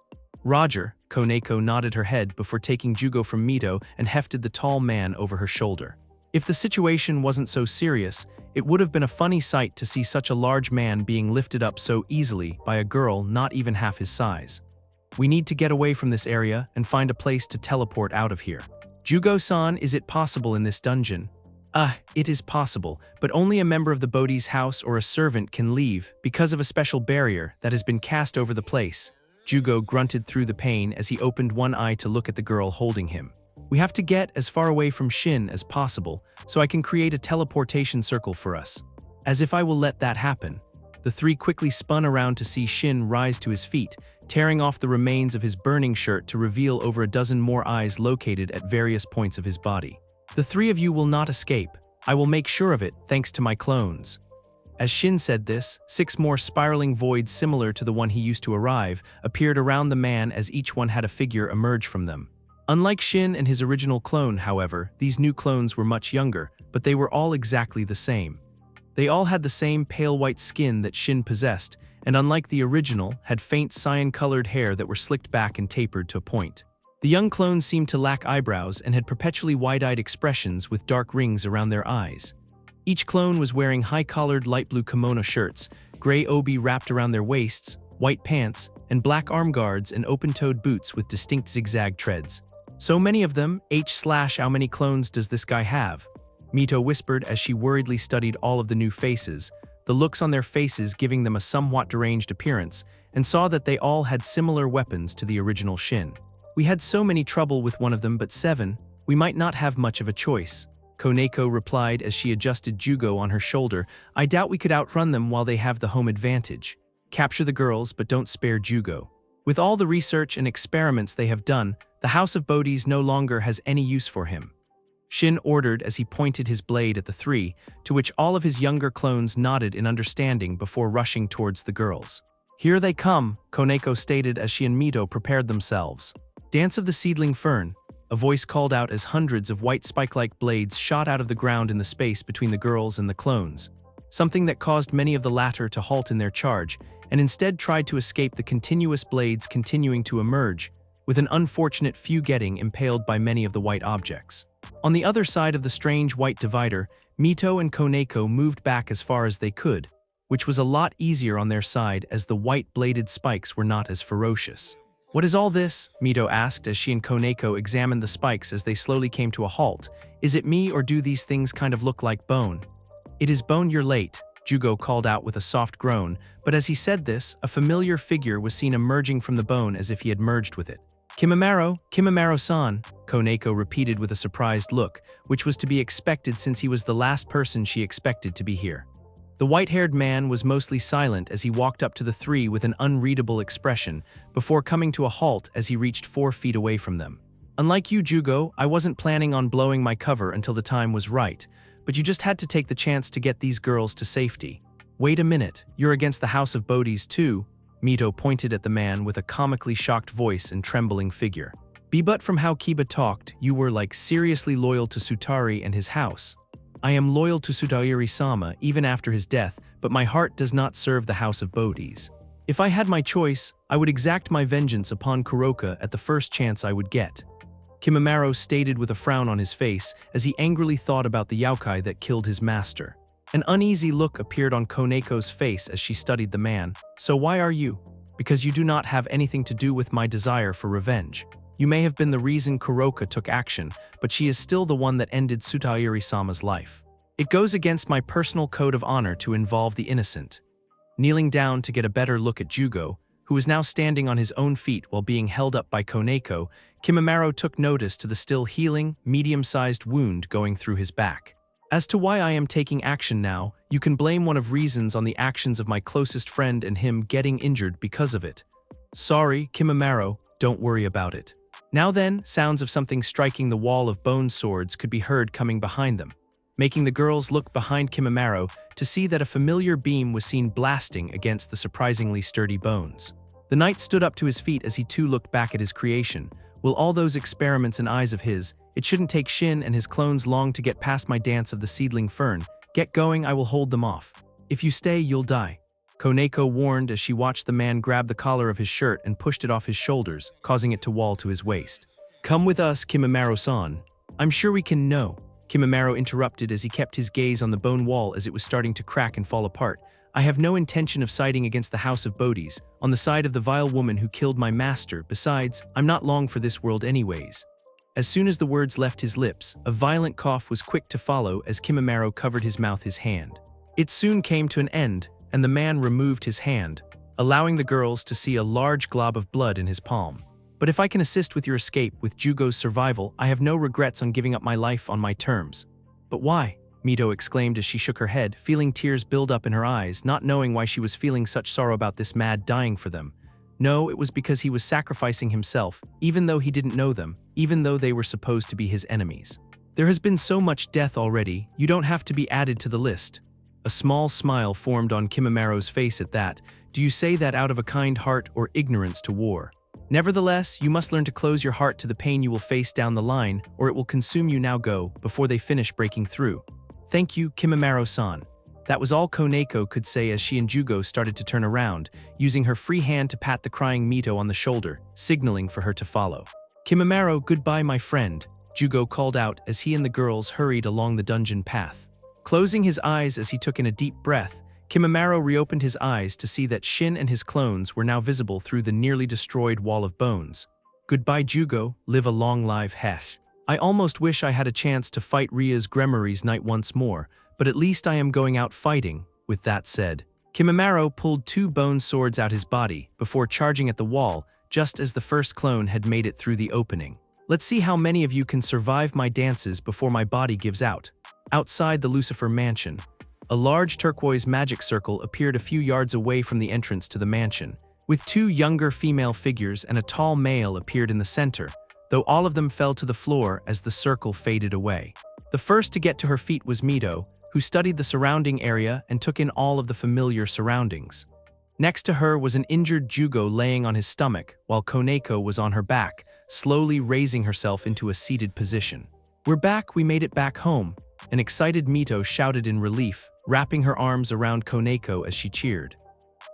Roger, Koneko nodded her head before taking Jugo from Mito and hefted the tall man over her shoulder. If the situation wasn't so serious, it would have been a funny sight to see such a large man being lifted up so easily by a girl not even half his size. We need to get away from this area and find a place to teleport out of here. Jugo-san, is it possible in this dungeon? It is possible, but only a member of the Bodhi's house or a servant can leave because of a special barrier that has been cast over the place. Jugo grunted through the pain as he opened one eye to look at the girl holding him. We have to get as far away from Shin as possible, so I can create a teleportation circle for us. As if I will let that happen. The three quickly spun around to see Shin rise to his feet, tearing off the remains of his burning shirt to reveal over a dozen more eyes located at various points of his body. The three of you will not escape. I will make sure of it, thanks to my clones. As Shin said this, 6 more spiraling voids similar to the one he used to arrive appeared around the man as each one had a figure emerge from them. Unlike Shin and his original clone, however, these new clones were much younger, but they were all exactly the same. They all had the same pale white skin that Shin possessed, and unlike the original, had faint cyan-colored hair that were slicked back and tapered to a point. The young clones seemed to lack eyebrows and had perpetually wide-eyed expressions with dark rings around their eyes. Each clone was wearing high-collared light blue kimono shirts, gray obi wrapped around their waists, white pants, and black arm guards and open-toed boots with distinct zigzag treads. So many of them, how many clones does this guy have? Mito whispered as she worriedly studied all of the new faces, the looks on their faces giving them a somewhat deranged appearance, and saw that they all had similar weapons to the original Shin. We had so many trouble with one of them, but 7, we might not have much of a choice. Koneko replied as she adjusted Jugo on her shoulder. I doubt we could outrun them while they have the home advantage. Capture the girls, but don't spare Jugo. With all the research and experiments they have done, the House of Bodhis no longer has any use for him. Shin ordered as he pointed his blade at the 3, to which all of his younger clones nodded in understanding before rushing towards the girls. Here they come, Koneko stated as she and Mito prepared themselves. Dance of the Seedling Fern, a voice called out as hundreds of white spike-like blades shot out of the ground in the space between the girls and the clones, something that caused many of the latter to halt in their charge, and instead tried to escape the continuous blades continuing to emerge, with an unfortunate few getting impaled by many of the white objects. On the other side of the strange white divider, Mito and Koneko moved back as far as they could, which was a lot easier on their side as the white-bladed spikes were not as ferocious. What is all this? Mito asked as she and Koneko examined the spikes as they slowly came to a halt. Is it me or do these things kind of look like bone? It is bone, you're late, Jugo called out with a soft groan, but as he said this, a familiar figure was seen emerging from the bone as if he had merged with it. Kimimaro-san, Koneko repeated with a surprised look, which was to be expected since he was the last person she expected to be here. The white-haired man was mostly silent as he walked up to the 3 with an unreadable expression, before coming to a halt as he reached 4 feet away from them. Unlike you, Jugo, I wasn't planning on blowing my cover until the time was right, but you just had to take the chance to get these girls to safety. Wait a minute, you're against the House of Bodhis too? Mito pointed at the man with a comically shocked voice and trembling figure. But from how Kiba talked, you were like seriously loyal to Sutari and his house. I am loyal to Sutairi-sama even after his death, but my heart does not serve the House of Bodhis. If I had my choice, I would exact my vengeance upon Kuroka at the first chance I would get. Kimimaro stated with a frown on his face as he angrily thought about the Yaokai that killed his master. An uneasy look appeared on Koneko's face as she studied the man. So why are you? Because you do not have anything to do with my desire for revenge. You may have been the reason Kuroka took action, but she is still the one that ended Sutairi-sama's life. It goes against my personal code of honor to involve the innocent. Kneeling down to get a better look at Jugo, who was now standing on his own feet while being held up by Koneko, Kimimaro took notice to the still healing, medium-sized wound going through his back. As to why I am taking action now, you can blame one of reasons on the actions of my closest friend and him getting injured because of it. Sorry, Kimimaro, don't worry about it. Now then, sounds of something striking the wall of bone swords could be heard coming behind them, making the girls look behind Kimimaro to see that a familiar beam was seen blasting against the surprisingly sturdy bones. The knight stood up to his feet as he too looked back at his creation. Will all those experiments and eyes of his, It shouldn't take Shin and his clones long to get past my dance of the seedling fern. Get going, I will hold them off. If you stay, you'll die. Koneko warned as she watched the man grab the collar of his shirt and pushed it off his shoulders, causing it to wall to his waist. Come with us, Kimimaro-san. I'm sure we can. No. Kimimaro interrupted as he kept his gaze on the bone wall as it was starting to crack and fall apart. I have no intention of siding against the House of Bodhis, on the side of the vile woman who killed my master. Besides, I'm not long for this world anyways. As soon as the words left his lips, a violent cough was quick to follow as Kimimaro covered his mouth his hand. It soon came to an end, and the man removed his hand, allowing the girls to see a large glob of blood in his palm. But if I can assist with your escape with Jugo's survival, I have no regrets on giving up my life on my terms. But why? Mito exclaimed as she shook her head, feeling tears build up in her eyes, not knowing why she was feeling such sorrow about this mad dying for them. No, it was because he was sacrificing himself, even though he didn't know them, even though they were supposed to be his enemies. There has been so much death already, you don't have to be added to the list. A small smile formed on Kimimaro's face at that. Do you say that out of a kind heart or ignorance to war? Nevertheless, you must learn to close your heart to the pain you will face down the line, or it will consume you. Now go, before they finish breaking through. Thank you, Kimimaro-san. That was all Koneko could say as she and Jugo started to turn around, using her free hand to pat the crying Mito on the shoulder, signaling for her to follow. Kimimaro, goodbye my friend, Jugo called out as he and the girls hurried along the dungeon path. Closing his eyes as he took in a deep breath, Kimimaro reopened his eyes to see that Shin and his clones were now visible through the nearly destroyed wall of bones. Goodbye Jugo, live a long life het. I almost wish I had a chance to fight Ria's Gremory's Knight once more, but at least I am going out fighting. With that said, Kimimaro pulled 2 bone swords out his body before charging at the wall just as the first clone had made it through the opening. Let's see how many of you can survive my dances before my body gives out. Outside the Lucifer mansion, a large turquoise magic circle appeared a few yards away from the entrance to the mansion, with 2 younger female figures and a tall male appeared in the center, though all of them fell to the floor as the circle faded away. The first to get to her feet was Mito, who studied the surrounding area and took in all of the familiar surroundings. Next to her was an injured Jugo laying on his stomach, while Koneko was on her back, slowly raising herself into a seated position. We're back, we made it back home, an excited Mito shouted in relief, wrapping her arms around Koneko as she cheered.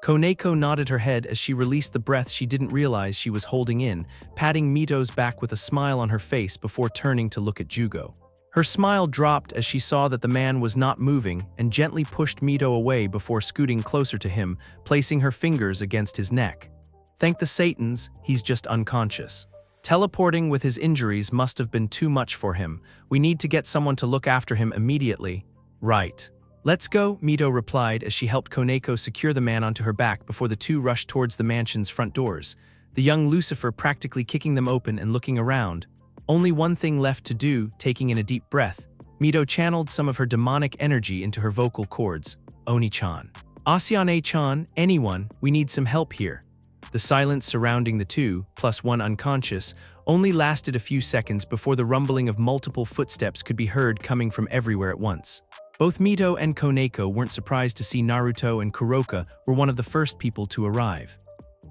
Koneko nodded her head as she released the breath she didn't realize she was holding in, patting Mito's back with a smile on her face before turning to look at Jugo. Her smile dropped as she saw that the man was not moving and gently pushed Mito away before scooting closer to him, placing her fingers against his neck. Thank the Satans, he's just unconscious. Teleporting with his injuries must have been too much for him. We need to get someone to look after him immediately. Right. Let's go, Mito replied as she helped Koneko secure the man onto her back before the 2 rushed towards the mansion's front doors, the young Lucifer practically kicking them open and looking around. Only one thing left to do, taking in a deep breath, Mito channeled some of her demonic energy into her vocal cords. Oni-chan. Asiane-chan, anyone, we need some help here. The silence surrounding the 2, plus 1 unconscious, only lasted a few seconds before the rumbling of multiple footsteps could be heard coming from everywhere at once. Both Mito and Koneko weren't surprised to see Naruto and Kuroka were one of the first people to arrive.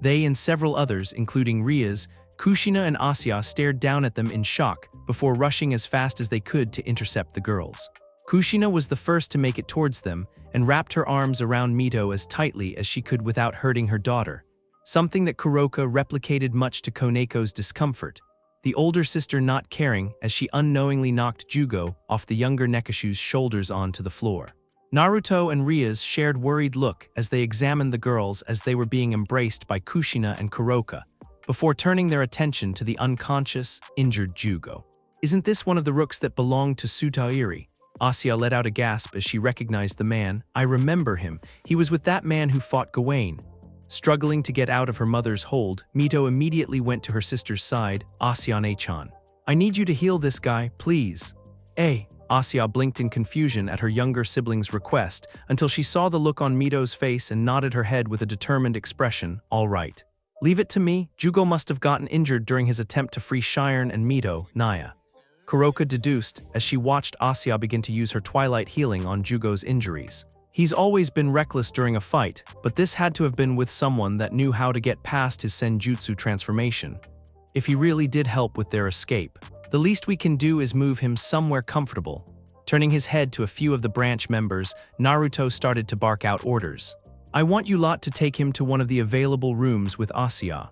They and several others, including Ria's, Kushina and Asya stared down at them in shock before rushing as fast as they could to intercept the girls. Kushina was the first to make it towards them and wrapped her arms around Mito as tightly as she could without hurting her daughter, something that Kuroka replicated much to Koneko's discomfort, the older sister not caring as she unknowingly knocked Jugo off the younger Nekashu's shoulders onto the floor. Naruto and Ria's shared worried look as they examined the girls as they were being embraced by Kushina and Kuroka, before turning their attention to the unconscious, injured Jugo. Isn't this one of the rooks that belonged to Sutairi? Asya let out a gasp as she recognized the man. I remember him. He was with that man who fought Gawain. Struggling to get out of her mother's hold, Mito immediately went to her sister's side. Asiane-chan. I need you to heal this guy, please. Asya blinked in confusion at her younger sibling's request until she saw the look on Mito's face and nodded her head with a determined expression. All right. Leave it to me. Jugo must have gotten injured during his attempt to free Shiren and Mito, Naya. Kuroka deduced as she watched Asya begin to use her twilight healing on Jugo's injuries. He's always been reckless during a fight, but this had to have been with someone that knew how to get past his senjutsu transformation. If he really did help with their escape. The least we can do is move him somewhere comfortable. Turning his head to a few of the branch members, Naruto started to bark out orders. I want you lot to take him to one of the available rooms with Asuya.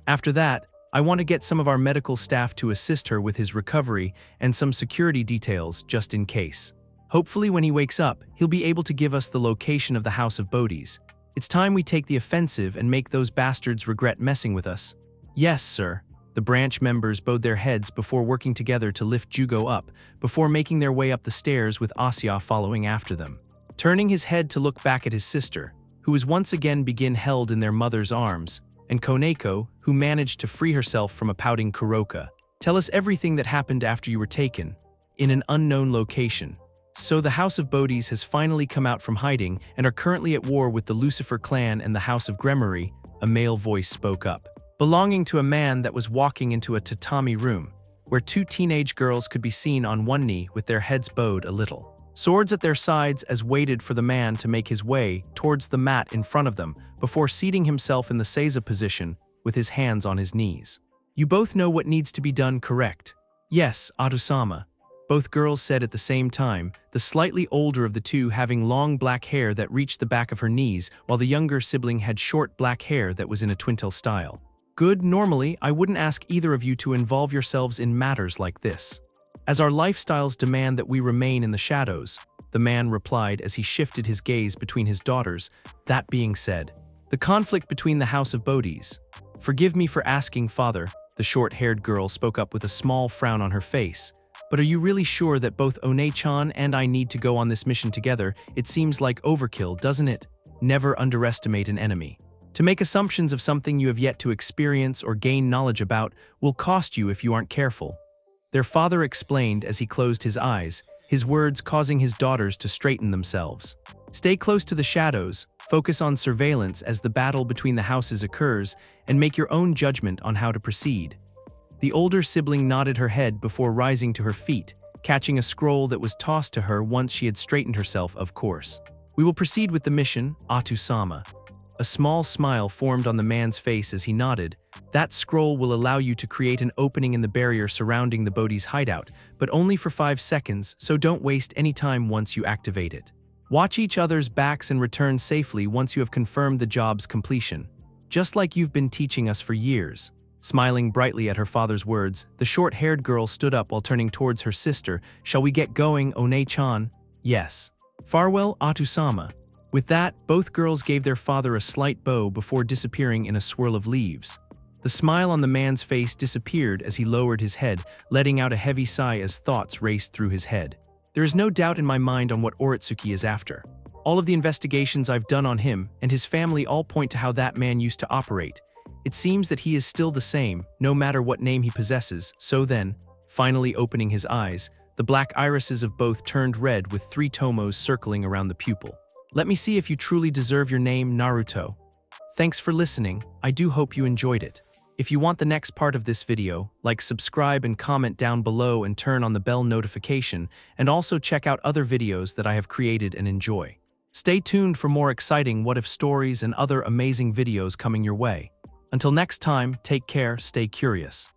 After that, I want to get some of our medical staff to assist her with his recovery and some security details just in case. Hopefully when he wakes up, he'll be able to give us the location of the House of Bodhis. It's time we take the offensive and make those bastards regret messing with us. Yes, sir. The branch members bowed their heads before working together to lift Jugo up, before making their way up the stairs with Asuya following after them. Turning his head to look back at his sister, who was once again held in their mother's arms, and Koneko, who managed to free herself from a pouting Kuroka. Tell us everything that happened after you were taken, in an unknown location. So the House of Bodhis has finally come out from hiding and are currently at war with the Lucifer clan and the House of Gremory, a male voice spoke up. Belonging to a man that was walking into a tatami room, where two teenage girls could be seen on one knee with their heads bowed a little. Swords at their sides as waited for the man to make his way towards the mat in front of them before seating himself in the seiza position with his hands on his knees. You both know what needs to be done, correct? Yes, Adu-sama. Both girls said at the same time, the slightly older of the two having long black hair that reached the back of her knees, while the younger sibling had short black hair that was in a twintail style. Good, normally, I wouldn't ask either of you to involve yourselves in matters like this. As our lifestyles demand that we remain in the shadows, the man replied as he shifted his gaze between his daughters. That being said, the conflict between the House of Bodhis. Forgive me for asking, father, the short-haired girl spoke up with a small frown on her face. But are you really sure that both One-chan and I need to go on this mission together? It seems like overkill, doesn't it? Never underestimate an enemy. To make assumptions of something you have yet to experience or gain knowledge about will cost you if you aren't careful. Their father explained as he closed his eyes, his words causing his daughters to straighten themselves. Stay close to the shadows, focus on surveillance as the battle between the houses occurs, and make your own judgment on how to proceed. The older sibling nodded her head before rising to her feet, catching a scroll that was tossed to her once she had straightened herself, of course. We will proceed with the mission, Atu-sama. A small smile formed on the man's face as he nodded. That scroll will allow you to create an opening in the barrier surrounding the Bodhi's hideout, but only for 5 seconds, so don't waste any time once you activate it. Watch each other's backs and return safely once you have confirmed the job's completion. Just like you've been teaching us for years. Smiling brightly at her father's words, the short-haired girl stood up while turning towards her sister. Shall we get going, One-chan? Yes. Farewell, Atu-sama. With that, both girls gave their father a slight bow before disappearing in a swirl of leaves. The smile on the man's face disappeared as he lowered his head, letting out a heavy sigh as thoughts raced through his head. There is no doubt in my mind on what Oritsuki is after. All of the investigations I've done on him and his family all point to how that man used to operate. It seems that he is still the same, no matter what name he possesses. So then, finally opening his eyes, the black irises of both turned red with 3 tomos circling around the pupil. Let me see if you truly deserve your name, Naruto. Thanks for listening. I do hope you enjoyed it. If you want the next part of this video, subscribe and comment down below and turn on the bell notification, and also check out other videos that I have created and enjoy. Stay tuned for more exciting what-if stories and other amazing videos coming your way. Until next time, take care, stay curious.